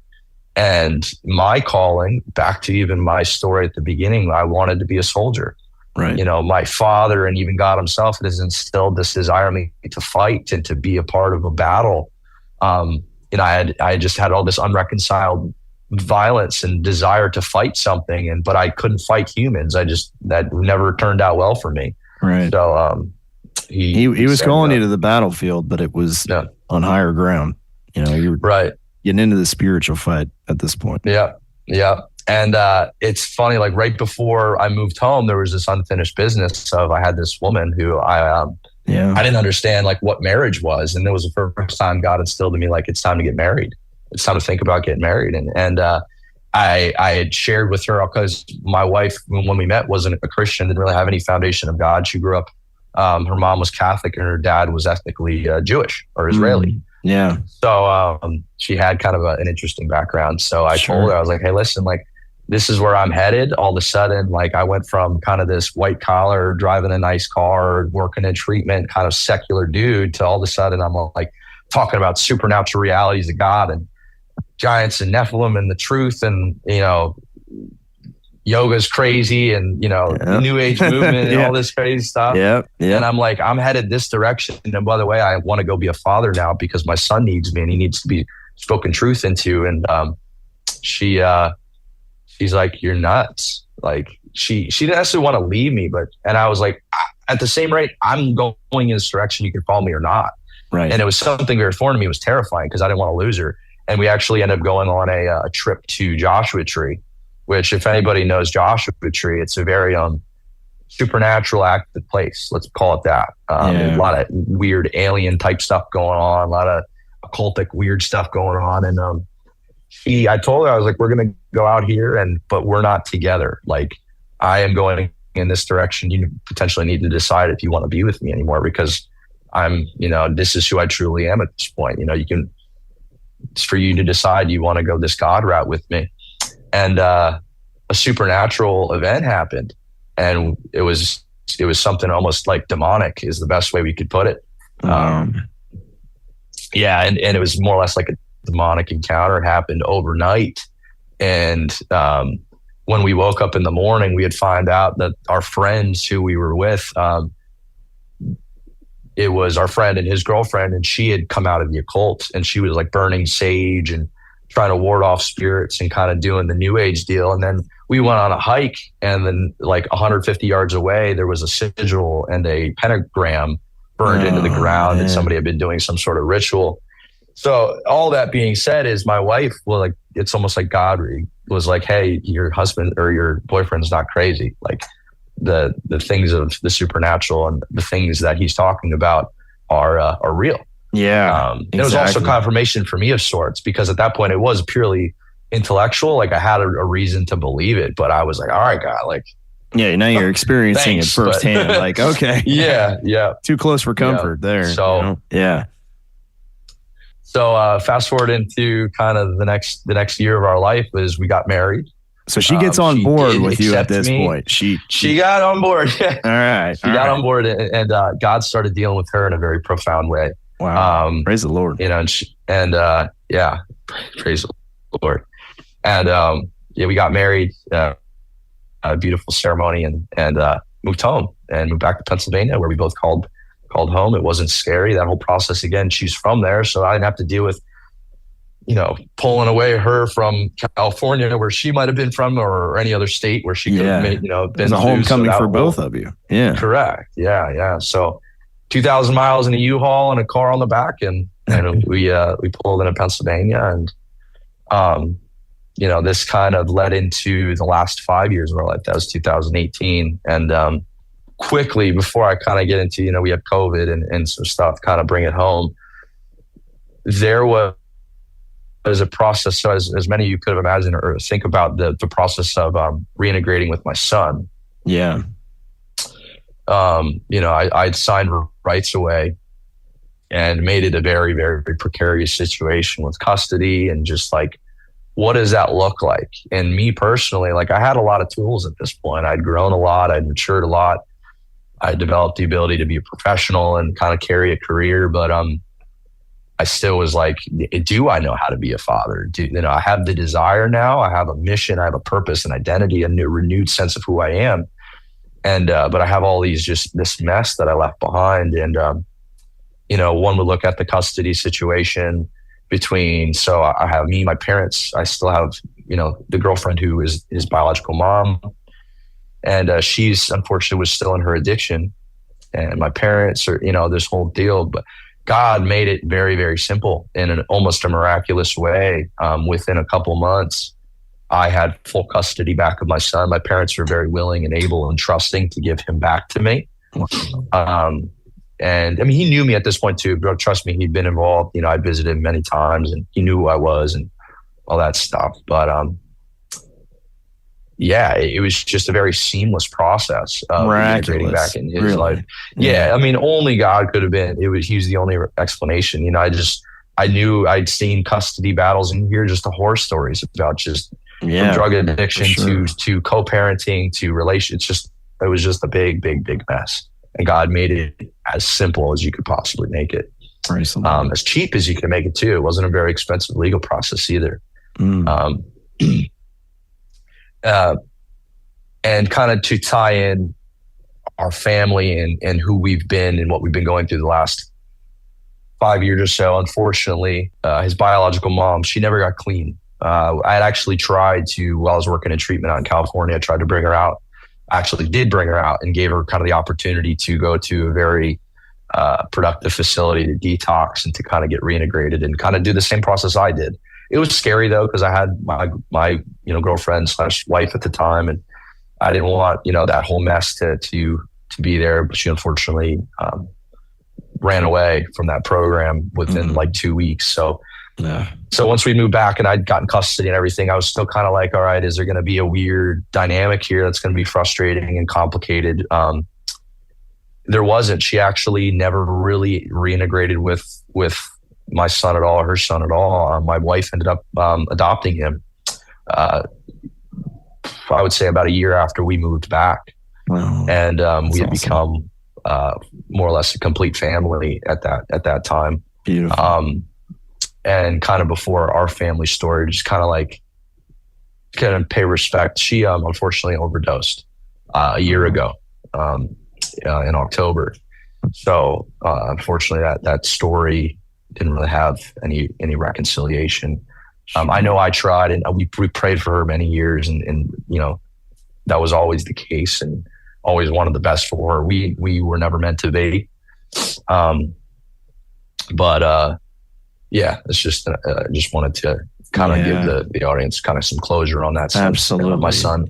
S3: And my calling, back to even my story at the beginning, I wanted to be a soldier.
S2: Right.
S3: My father and even God himself has instilled this desire in me to fight and to be a part of a battle. I just had all this unreconciled violence and desire to fight something, but I couldn't fight humans. That never turned out well for me.
S2: Right.
S3: So, he
S2: was calling you to the battlefield, but it was on higher ground. You were
S3: right
S2: getting into the spiritual fight at this point.
S3: Yeah. Yeah. And it's funny, like right before I moved home, there was this unfinished business of, I had this woman who I didn't understand like what marriage was. And it was the first time God instilled in me, like, it's time to get married. It's time to think about getting married. And I had shared with her, because my wife, when we met, wasn't a Christian, didn't really have any foundation of God. She grew up, her mom was Catholic and her dad was ethnically Jewish or Israeli.
S2: Yeah.
S3: So she had kind of an interesting background. So I told her, I was like, hey, listen, like, this is where I'm headed. All of a sudden, like, I went from kind of this white collar, driving a nice car, working in treatment, kind of secular dude, to all of a sudden I'm like talking about supernatural realities of God and giants and Nephilim and the truth, and yoga's crazy, and the New Age movement and all this crazy stuff.
S2: Yeah.
S3: And I'm like, I'm headed this direction. And by the way, I want to go be a father now because my son needs me and he needs to be spoken truth into. And she's like, you're nuts. Like, she didn't necessarily want to leave me, and I was like, at the same rate, I'm going in this direction. You can follow me or not.
S2: Right.
S3: And it was something very foreign to me. It was terrifying because I didn't want to lose her. And we actually ended up going on a trip to Joshua Tree, which, if anybody knows Joshua Tree, it's a very supernatural active place. Let's call it that. A lot of weird alien type stuff going on, a lot of occultic weird stuff going on. And I told her, I was like, we're going to go out here, but we're not together. Like, I am going in this direction. You potentially need to decide if you want to be with me anymore, because I'm, this is who I truly am at this point. It's for you to decide you want to go this God route with me. And a supernatural event happened, and it was something almost like demonic is the best way we could put it. And it was more or less like a demonic encounter. It happened overnight. And when we woke up in the morning, we had found out that our friends who we were with, it was our friend and his girlfriend, and she had come out of the occult, and she was like burning sage and trying to ward off spirits and kind of doing the New Age deal. And then we went on a hike, and then like 150 yards away, there was a sigil and a pentagram burned into the ground, and somebody had been doing some sort of ritual. So all that being said is my wife, it's almost like God was like, hey, your husband or your boyfriend's not crazy. Like, the things of the supernatural and the things that he's talking about are real.
S2: Yeah.
S3: It was also confirmation for me of sorts, because at that point it was purely intellectual. Like, I had a reason to believe it, but I was like, all right, God, like,
S2: yeah, now you're experiencing it firsthand. Like, okay.
S3: Yeah.
S2: Too close for comfort there.
S3: So,
S2: yeah.
S3: So fast forward into kind of the next year of our life is we got married.
S2: So she gets on board with you at this
S3: me.
S2: point.
S3: She got on board.
S2: All right.
S3: She got on board, and God started dealing with her in a very profound way.
S2: Wow. Praise the Lord.
S3: You know, yeah, praise the Lord. And yeah, we got married, a beautiful ceremony, and moved home and moved back to Pennsylvania, where we both called home. It wasn't scary. That whole process again. She's from there, so I didn't have to deal with, you know, pulling away her from California, where she might have been from, or any other state where she could have made, you know, been.
S2: It's a homecoming for both of you. Yeah.
S3: Correct. Yeah. So 2,000 miles in a U-Haul and a car on the back, and we pulled into Pennsylvania, and you know, this kind of led into the last 5 years of our life. That was 2018, and quickly, before I kind of get into, you know, we had COVID and some stuff, kind of bring it home. There was a process. So as many of you could have imagined or think about the process of reintegrating with my son.
S2: Yeah.
S3: You know, I'd signed rights away and made it a very, very precarious situation with custody, and just like, what does that look like? And me personally, like, I had a lot of tools at this point. I'd grown a lot. I'd matured a lot. I developed the ability to be a professional and kind of carry a career, but I still was like, do I know how to be a father? You know, I have the desire now. I have a mission. I have a purpose, an identity, a new renewed sense of who I am. And but I have all these, just this mess that I left behind. And you know, one would look at the custody situation between. So I have me, my parents. I still have, you know, the girlfriend who is his biological mom. And she's unfortunately was still in her addiction, and my parents are, you know, this whole deal. But God made it very, very simple in an almost a miraculous way. Within a couple months, I had full custody back of my son. My parents were very willing and able and trusting to give him back to me. And I mean, he knew me at this point too, bro. Trust me, he'd been involved. You know, I visited him many times, and he knew who I was and all that stuff. But yeah, it was just a very seamless process of integrating back in his life. Yeah, I mean, only God could have been. He was the only explanation. You know, I knew I'd seen custody battles, and hear just the horror stories about just from drug addiction to co-parenting to relationships. It was just a big mess, and God made it as simple as you could possibly make it. As cheap as you could make it too. It wasn't a very expensive legal process either. And kind of to tie in our family and who we've been and what we've been going through the last 5 years or so. Unfortunately, his biological mom, she never got clean. I had actually tried to, while I was working in treatment out in California, I tried to bring her out. I actually did bring her out and gave her kind of the opportunity to go to a very productive facility to detox and to kind of get reintegrated and kind of do the same process I did. It was scary though, because I had my you know, girlfriend / wife at the time, and I didn't want, you know, that whole mess to be there. But she unfortunately ran away from that program within like 2 weeks. So once we moved back and I'd gotten custody and everything, I was still kind of like, all right, is there going to be a weird dynamic here that's going to be frustrating and complicated? There wasn't. She actually never really reintegrated with my son at all, or her son at all. My wife ended up adopting him. I would say about a year after we moved back.
S2: Wow.
S3: And we had
S2: awesome.
S3: become more or less a complete family at that time.
S2: Beautiful.
S3: And kind of before our family story, just kind of like kind of pay respect. She unfortunately overdosed a year ago in October. So unfortunately, that story didn't really have any reconciliation. I know I tried, and we prayed for her many years, and you know, that was always the case, and always wanted the best for her. We were never meant to be. But yeah, it's just just wanted to kind of give the audience kind of some closure on that.
S2: Absolutely.
S3: My son,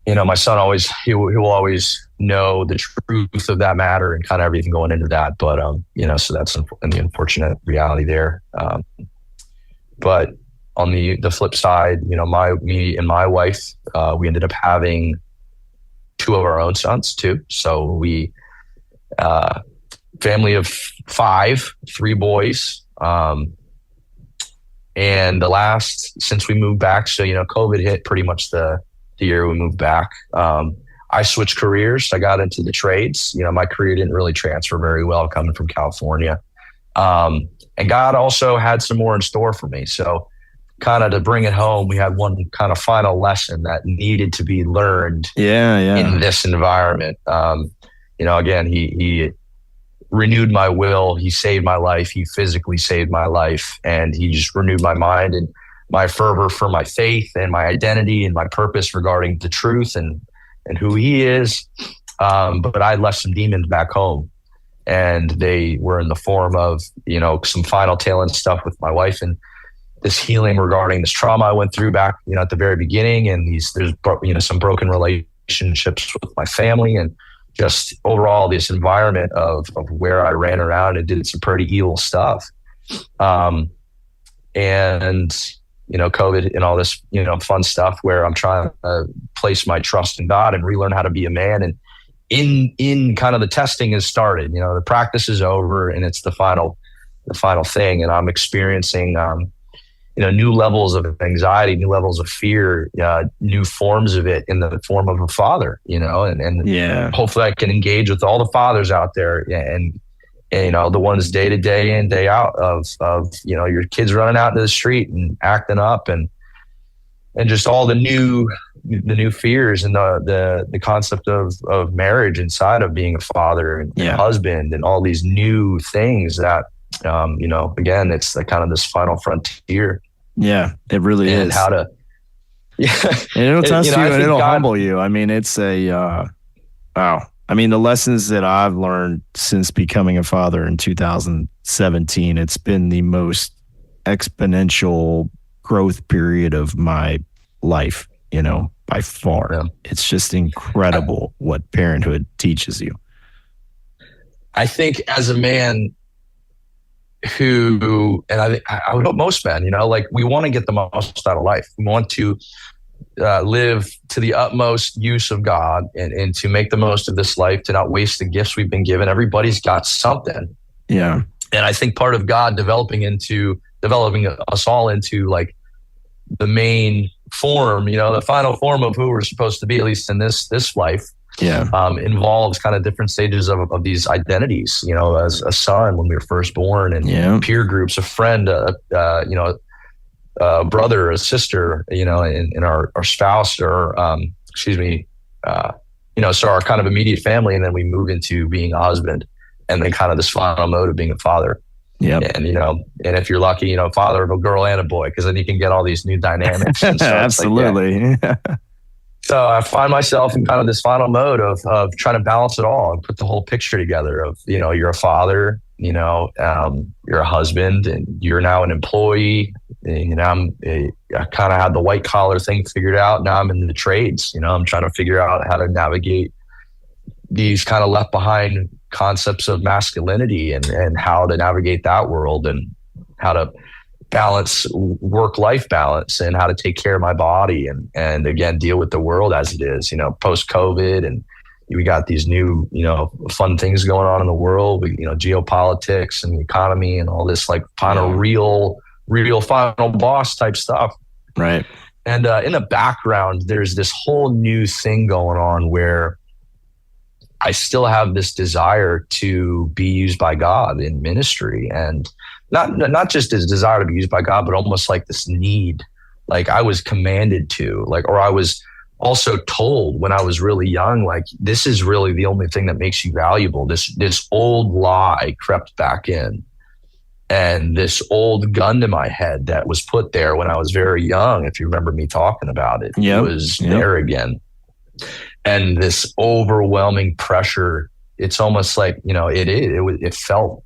S2: you
S3: know, my son he will always know the truth of that matter and kind of everything going into that. But you know, so that's the unfortunate reality there. But on the flip side, you know, me and my wife, we ended up having 2 of our own sons too. So we, family of 5, 3 boys. And since we moved back, so, COVID hit pretty much the year we moved back. I switched careers. I got into the trades. My career didn't really transfer very well coming from California. And God also had some more in store for me. So kind of to bring it home, we had one kind of final lesson that needed to be learned in this environment. Again, he renewed my will. He saved my life. He physically saved my life. And he just renewed my mind and my fervor for my faith and my identity and my purpose regarding the truth and who he is. But I left some demons back home, and they were in the form of, some final tail end stuff with my wife and this healing regarding this trauma I went through back, at the very beginning. And there's some broken relationships with my family, and just overall this environment of where I ran around and did some pretty evil stuff. And COVID and all this, fun stuff where I'm trying to place my trust in God and relearn how to be a man. And in kind of the testing has started, the practice is over, and it's the final thing. And I'm experiencing, new levels of anxiety, new levels of fear, new forms of it in the form of a father, and hopefully I can engage with all the fathers out there and the ones day to day in, day out of your kids running out into the street and acting up and just all the new fears and the concept of marriage inside of being a father and husband and all these new things that, again, it's the kind of this final frontier.
S2: Yeah, it really is.
S3: How to,
S2: and it'll test you and it'll humble you. I mean, it's wow. I mean, the lessons that I've learned since becoming a father in 2017, it's been the most exponential growth period of my life, by far. Yeah. It's just incredible what parenthood teaches you.
S3: I think as a man who, and I would hope most men, we want to get the most out of life. We want to live to the utmost use of God and to make the most of this life, to not waste the gifts we've been given. Everybody's got something.
S2: Yeah.
S3: And I think part of God developing us all into like the main form, the final form of who we're supposed to be, at least in this life, involves kind of different stages of these identities, as a son when we were first born, and peer groups, a friend, a brother, a sister, and our spouse, or so our kind of immediate family, and then we move into being a husband, and then kind of this final mode of being a father. Yeah, and and if you're lucky, father of a girl and a boy, because then you can get all these new dynamics. And so
S2: absolutely.
S3: So I find myself in kind of this final mode of trying to balance it all and put the whole picture together of, you're a father, you're a husband, and you're now an employee. I kind of had the white collar thing figured out. Now I'm in the trades, I'm trying to figure out how to navigate these kind of left behind concepts of masculinity and how to navigate that world and how to balance work-life balance and how to take care of my body and again, deal with the world as it is, post-COVID. And we got these new, fun things going on in the world, geopolitics and the economy and all this like final real final boss type stuff.
S2: Right.
S3: And in the background, there's this whole new thing going on where I still have this desire to be used by God in ministry, and not just this desire to be used by God, but almost like this need, like I was commanded to, or I was also told when I was really young, like, this is really the only thing that makes you valuable. This old lie crept back in, and this old gun to my head that was put there when I was very young, if you remember me talking about it, was there again. And this overwhelming pressure, it's almost like, it felt,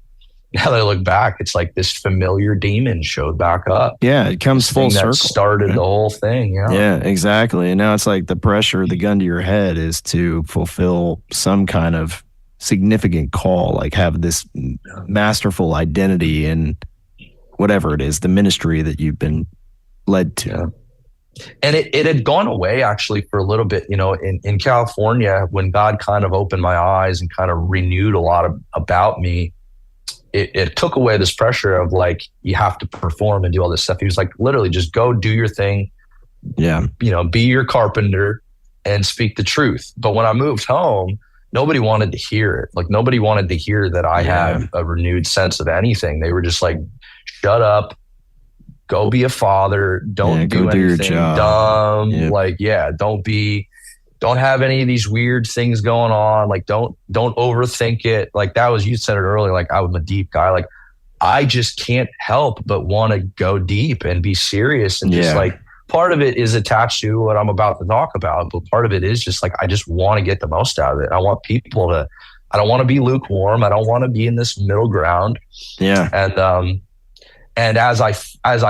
S3: now that I look back, it's like this familiar demon showed back up.
S2: Yeah, it comes full circle.
S3: Started the whole thing.
S2: Yeah, exactly. And now it's like the pressure, the gun to your head is to fulfill some kind of significant call, like have this masterful identity in whatever it is, the ministry that you've been led to.
S3: Yeah. And it had gone away actually for a little bit, in California, when God kind of opened my eyes and kind of renewed a lot about me. it took away this pressure of like, you have to perform and do all this stuff. He was like, literally just go do your thing.
S2: Yeah.
S3: Be your carpenter and speak the truth. But when I moved home, nobody wanted to hear it. Like, nobody wanted to hear that I had a renewed sense of anything. They were just like, shut up, go be a father. Don't do anything dumb. Like, don't have any of these weird things going on. Like, don't overthink it. Like, that was, you said it earlier, like, I'm a deep guy. Like, I just can't help but want to go deep and be serious. And just like, part of it is attached to what I'm about to talk about, but part of it is just like, I just want to get the most out of it. I want people to, I don't want to be lukewarm. I don't want to be in this middle ground.
S2: Yeah.
S3: And as I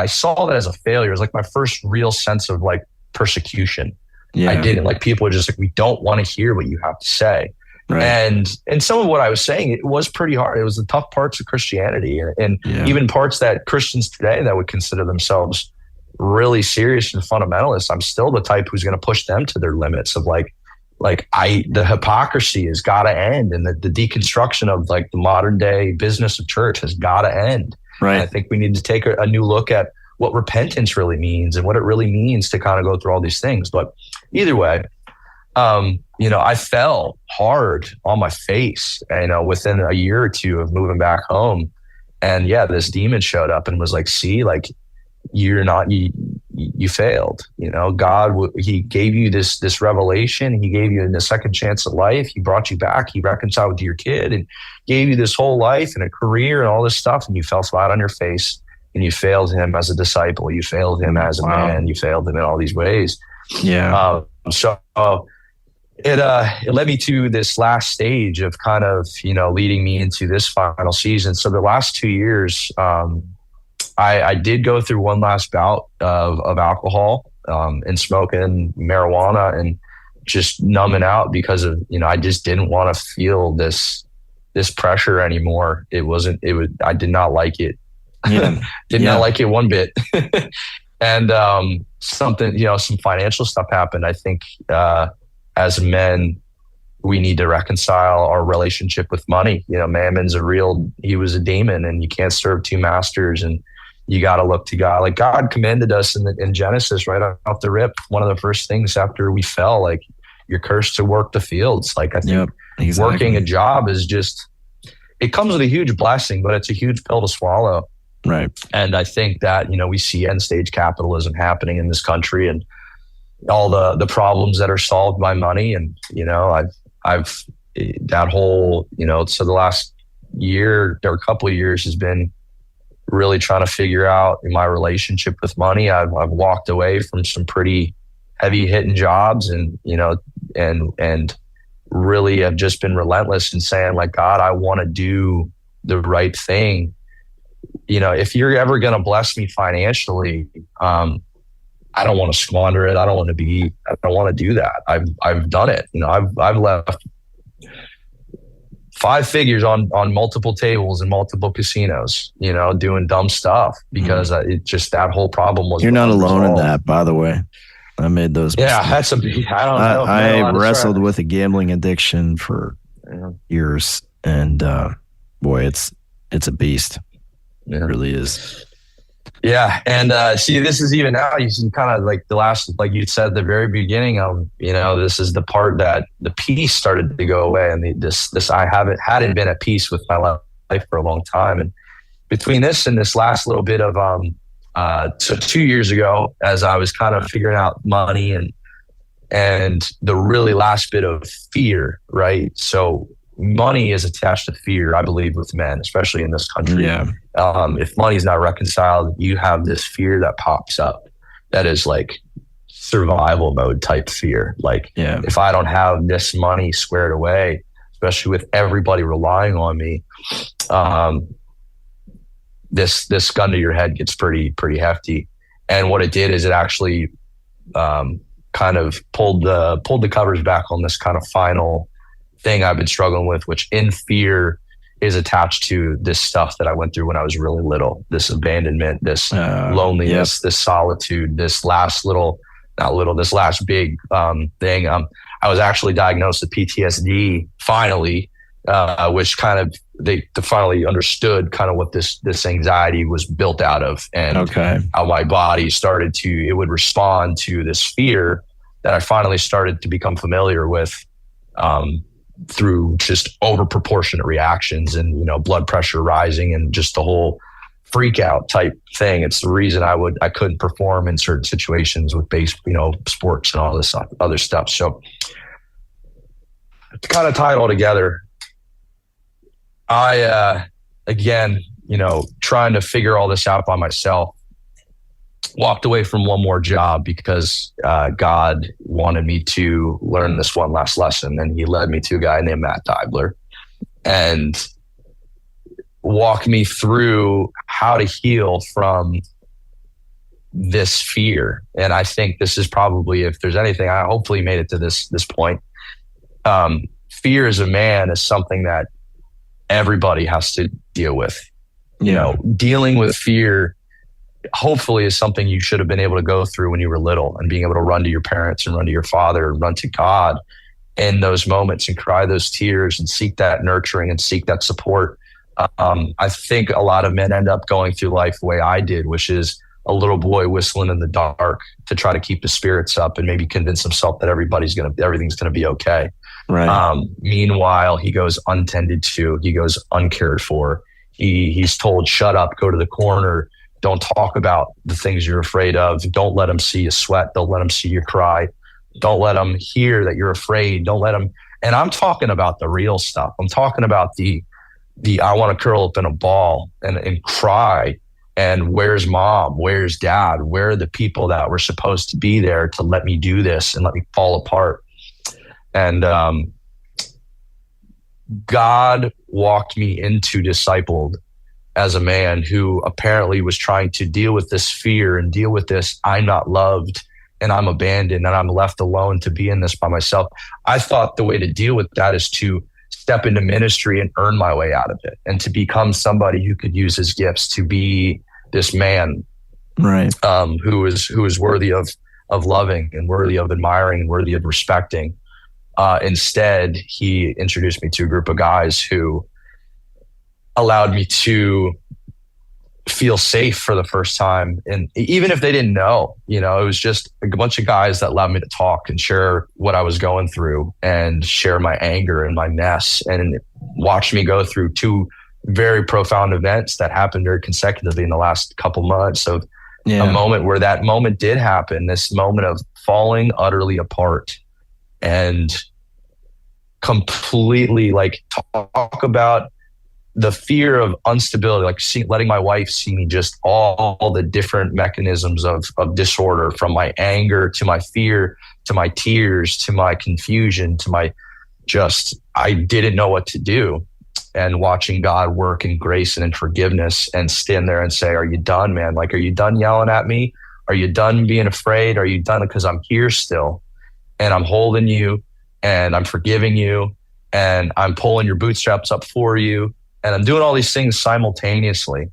S3: saw that as a failure, it was like my first real sense of like persecution. Yeah. I didn't, like, people were just like, we don't want to hear what you have to say. Right. And some of what I was saying, it was pretty hard. It was the tough parts of Christianity, and even parts that Christians today that would consider themselves really serious and fundamentalist. I'm still the type who's going to push them to their limits of the hypocrisy has got to end, and the deconstruction of like the modern day business of church has got to end. Right. And I think we need to take a new look at what repentance really means and what it really means to kind of go through all these things. But either way, I fell hard on my face, within a year or two of moving back home. And this demon showed up and was like, see, like, you failed. God, he gave you this revelation. He gave you a second chance at life. He brought you back. He reconciled with your kid and gave you this whole life and a career and all this stuff. And you fell flat on your face, and you failed him as a disciple. You failed him as a man. You failed him in all these ways. Yeah. So it led me to this last stage of kind of, leading me into this final season. So the last 2 years, I did go through one last bout of alcohol and smoking marijuana and just numbing out because of, I just didn't want to feel this pressure anymore. I did not like it. Did not like it one bit. And some financial stuff happened. I think as men, we need to reconcile our relationship with money. Mammon's he was a demon, and you can't serve two masters, and you got to look to God. Like, God commanded us in Genesis right off the rip. One of the first things after we fell, like, you're cursed to work the fields. Like, I think working a job is it comes with a huge blessing, but it's a huge pill to swallow. Right. And I think that, we see end stage capitalism happening in this country, and all the problems that are solved by money. And, I've that whole, so the last year or a couple of years has been really trying to figure out my relationship with money. I've walked away from some pretty heavy hitting jobs, and, and really have just been relentless in saying, like, God, I want to do the right thing. If you're ever going to bless me financially, I don't want to squander it. I don't want to do that. I've done it. I've left 5 figures on multiple tables in multiple casinos, doing dumb stuff because it just, that whole problem was.
S2: You're not alone in that, by the way. I made those mistakes.
S3: I don't know.
S2: I wrestled with a gambling addiction for years, and boy, it's a beast. It really is.
S3: Yeah. And see, this is even now, you see kind of like the last, like you said at the very beginning, this is the part that the peace started to go away. And this I hadn't been at peace with my life for a long time. And between this and this last little bit of so 2 years ago, as I was kind of figuring out money and the really last bit of fear, right? So money is attached to fear, I believe, with men, especially in this country. Yeah. If money is not reconciled, you have this fear that pops up that is like survival mode type fear. Like, if I don't have this money squared away, especially with everybody relying on me, this gun to your head gets pretty hefty. And what it did is it actually kind of pulled the covers back on this kind of final thing I've been struggling with, which in fear is attached to this stuff that I went through when I was really little, this abandonment, this loneliness, this solitude, this last big thing. I was actually diagnosed with PTSD finally, which kind of they finally understood kind of what this anxiety was built out of, and how my body started to, it would respond to this fear that I finally started to become familiar with, through just over proportionate reactions and, you know, blood pressure rising and just the whole freak out type thing. It's the reason I couldn't perform in certain situations with sports and all this other stuff. So to kind of tie it all together, I, again, you know, trying to figure all this out by myself, walked away from one more job because God wanted me to learn this one last lesson. And he led me to a guy named Matt Deibler and walked me through how to heal from this fear. And I think this is probably, if there's anything, I hopefully made it to this point. Fear as a man is something that everybody has to deal with. You know, dealing with fear hopefully is something you should have been able to go through when you were little, and being able to run to your parents and run to your father and run to God in those moments and cry those tears and seek that nurturing and seek that support. I think a lot of men end up going through life the way I did, which is a little boy whistling in the dark to try to keep the spirits up and maybe convince himself that everything's going to be okay.
S2: Right.
S3: Meanwhile, he goes untended to, he goes uncared for. He's told, shut up, go to the corner. Don't talk about the things you're afraid of. Don't let them see you sweat. Don't let them see you cry. Don't let them hear that you're afraid. Don't let them. And I'm talking about the real stuff. I'm talking about the I want to curl up in a ball and cry. And where's mom? Where's dad? Where are the people that were supposed to be there to let me do this and let me fall apart? And God walked me into Discipled as a man who apparently was trying to deal with this fear and deal with this, I'm not loved and I'm abandoned and I'm left alone to be in this by myself. I thought the way to deal with that is to step into ministry and earn my way out of it, and to become somebody who could use his gifts to be this man,
S2: right?
S3: Who is worthy of loving and worthy of admiring and worthy of respecting. Instead, he introduced me to a group of guys who allowed me to feel safe for the first time. And even if they didn't know, you know, it was just a bunch of guys that allowed me to talk and share what I was going through and share my anger and my mess, and watch me go through two very profound events that happened very consecutively in the last couple months of a moment where that moment did happen, this moment of falling utterly apart and completely, like, talk about the fear of instability, like letting my wife see me, just all the different mechanisms of disorder, from my anger to my fear to my tears to my confusion to my I didn't know what to do. And watching God work in grace and in forgiveness and stand there and say, are you done, man? Like, are you done yelling at me? Are you done being afraid? Are you done? Because I'm here still and I'm holding you and I'm forgiving you and I'm pulling your bootstraps up for you. And I'm doing all these things simultaneously.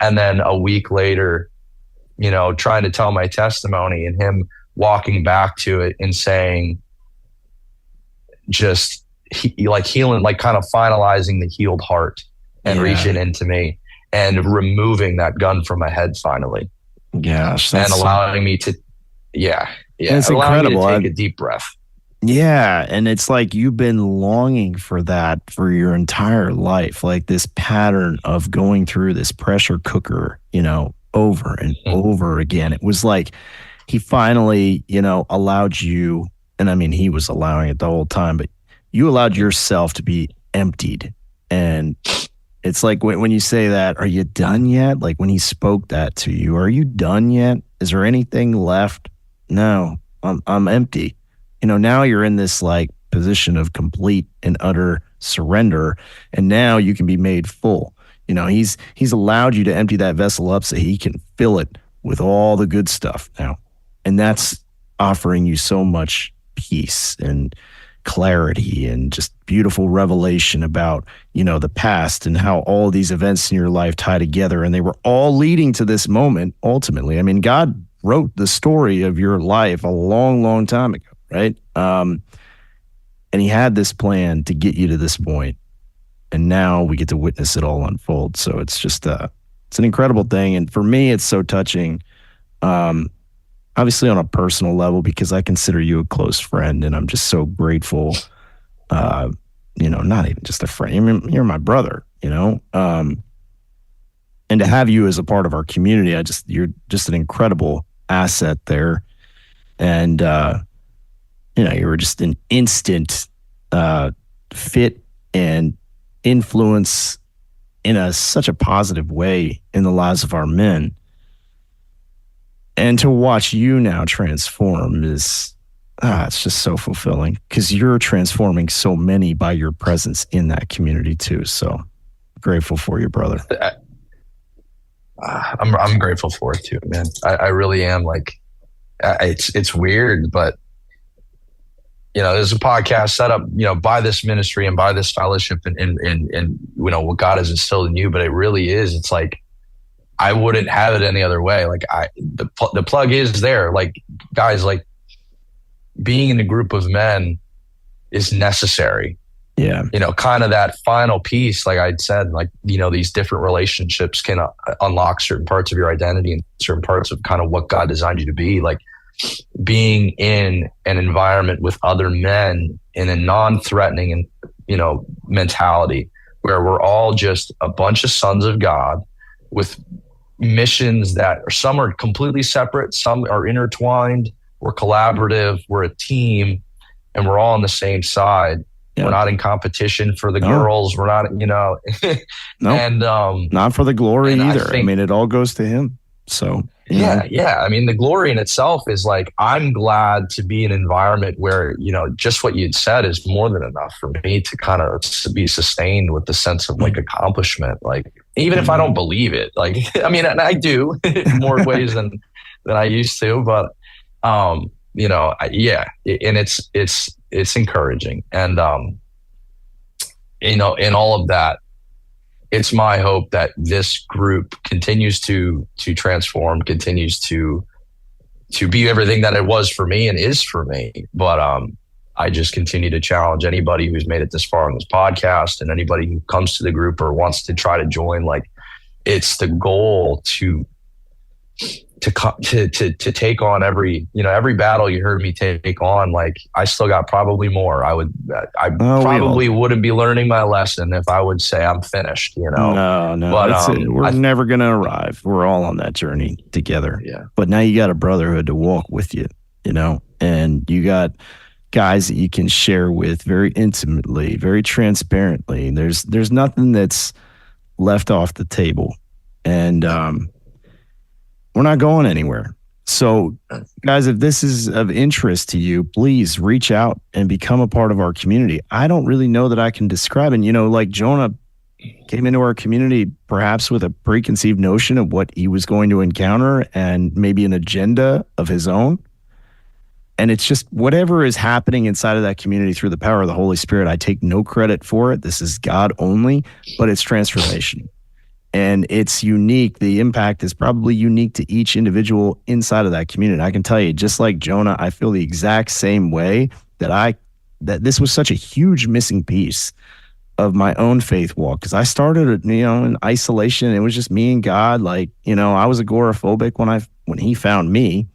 S3: And then a week later, you know, trying to tell my testimony and him walking back to it and saying, just like healing, like kind of finalizing the healed heart and reaching into me and removing that gun from my head finally.
S2: Gosh.
S3: And allowing me to,
S2: it's
S3: allowing
S2: incredible.
S3: me to take a deep breath.
S2: Yeah. And it's like you've been longing for that for your entire life, like this pattern of going through this pressure cooker, you know, over and over again. It was like he finally, you know, allowed you, and I mean, he was allowing it the whole time, but you allowed yourself to be emptied. And it's like when you say that, are you done yet? Like when he spoke that to you, are you done yet? Is there anything left? No, I'm empty. You know, now you're in this like position of complete and utter surrender, and now you can be made full. You know, he's allowed you to empty that vessel up so he can fill it with all the good stuff now. And that's offering you so much peace and clarity and just beautiful revelation about, you know, the past and how all these events in your life tie together, and they were all leading to this moment ultimately. I mean, God wrote the story of your life a long, long time ago. Right. And he had this plan to get you to this point. And now we get to witness it all unfold. So it's just, it's an incredible thing. And for me, it's so touching, obviously on a personal level, because I consider you a close friend, and I'm just so grateful, not even just a friend, you're my brother, and to have you as a part of our community, you're just an incredible asset there. And, you were just an instant fit and influence in such a positive way in the lives of our men. And to watch you now transform is, it's just so fulfilling, because you're transforming so many by your presence in that community too. So grateful for you, brother.
S3: I'm grateful for it too, man. I really am. Like, it's weird, but there's a podcast set up, by this ministry and by this fellowship and what God has instilled in you. But it really is. It's like, I wouldn't have it any other way. Like, the plug is there. Like, guys, like, being in a group of men is necessary.
S2: Yeah.
S3: Kind of that final piece, like I'd said, like, these different relationships can unlock certain parts of your identity and certain parts of kind of what God designed you to be. Like, being in an environment with other men in a non-threatening and, mentality where we're all just a bunch of sons of God with missions that some are completely separate, some are intertwined, we're collaborative, we're a team, and we're all on the same side. Yeah. We're not in competition for the girls. We're not,
S2: no,
S3: and
S2: not for the glory either. I mean, it all goes to him. So
S3: yeah. I mean, the glory in itself is like, I'm glad to be in an environment where, just what you'd said is more than enough for me to kind of be sustained with the sense of like accomplishment. Like, even if I don't believe it, like, I mean, and I do in more ways than I used to, but, and it's encouraging. And, in all of that, it's my hope that this group continues to transform, continues to be everything that it was for me and is for me. But I just continue to challenge anybody who's made it this far on this podcast, and anybody who comes to the group or wants to try to join. Like, it's the goal to take on every battle you heard me take on. Like, I still got probably more. I probably wouldn't be learning my lesson if I would say I'm finished,
S2: No, but we're never going to arrive. We're all on that journey together.
S3: Yeah.
S2: But now you got a brotherhood to walk with you, and you got guys that you can share with very intimately, very transparently. There's nothing that's left off the table. And, we're not going anywhere. So, guys, if this is of interest to you, please reach out and become a part of our community. I don't really know that I can describe it. Like Jonah came into our community perhaps with a preconceived notion of what he was going to encounter and maybe an agenda of his own. And it's just whatever is happening inside of that community through the power of the Holy Spirit. I take no credit for it. This is God only, but it's transformation. And it's unique. The impact is probably unique to each individual inside of that community. I can tell you, just like Jonah, I feel the exact same way that this was such a huge missing piece of my own faith walk. Because I started, in isolation. It was just me and God. Like, I was agoraphobic when he found me.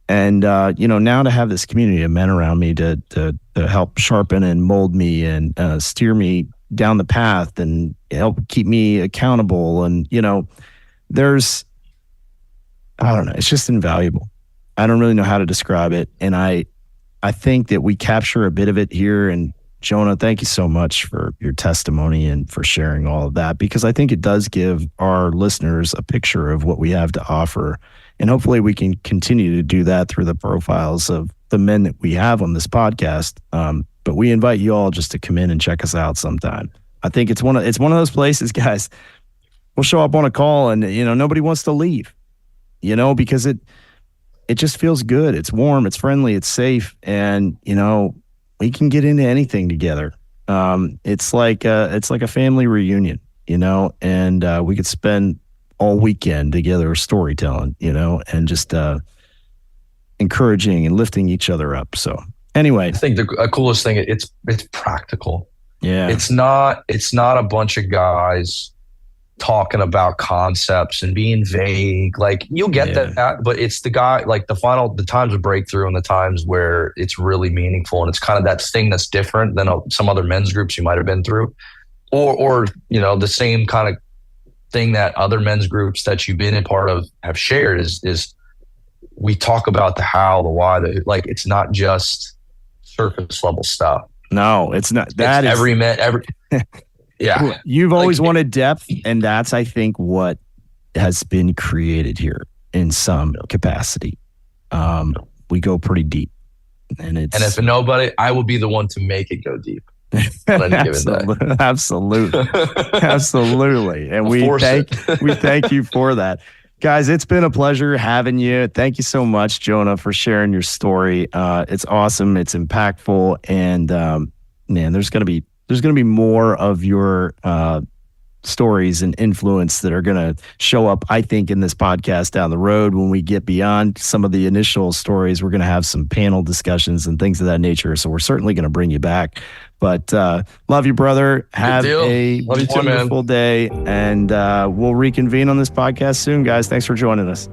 S2: And, now to have this community of men around me to help sharpen and mold me and steer me down the path and help keep me accountable. And, I don't know, it's just invaluable. I don't really know how to describe it. And I think that we capture a bit of it here. And Jonah, thank you so much for your testimony and for sharing all of that, because I think it does give our listeners a picture of what we have to offer. And hopefully we can continue to do that through the profiles of the men that we have on this podcast. But we invite you all just to come in and check us out sometime. I think it's one of those places, guys. We'll show up on a call and nobody wants to leave, because it just feels good. It's warm, it's friendly, it's safe, and we can get into anything together. It's like a family reunion, and we could spend all weekend together storytelling, and just encouraging and lifting each other up. So anyway,
S3: I think the coolest thing, it's practical.
S2: Yeah.
S3: It's not a bunch of guys talking about concepts and being vague. Like you'll get that, but it's the guy, like the times of breakthrough and the times where it's really meaningful. And it's kind of that thing that's different than some other men's groups you might have been through, or, you know, the same kind of thing that other men's groups that you've been a part of have shared is we talk about the how, the why, like, it's not just surface level stuff.
S2: No, it's not.
S3: Yeah.
S2: You've always wanted depth, and that's, I think, what has been created here in some capacity. We go pretty deep, and
S3: if nobody, I will be the one to make it go deep. Absolutely.
S2: Absolutely. And we thank you for that. Guys, it's been a pleasure having you. Thank you so much, Jonah, for sharing your story. It's awesome. It's impactful. And man, there's gonna be more of your stories and influence that are going to show up, I think, in this podcast down the road. When we get beyond some of the initial stories, we're going to have some panel discussions and things of that nature. So we're certainly going to bring you back. But love you, brother. Have a wonderful day. And we'll reconvene on this podcast soon, guys. Thanks for joining us.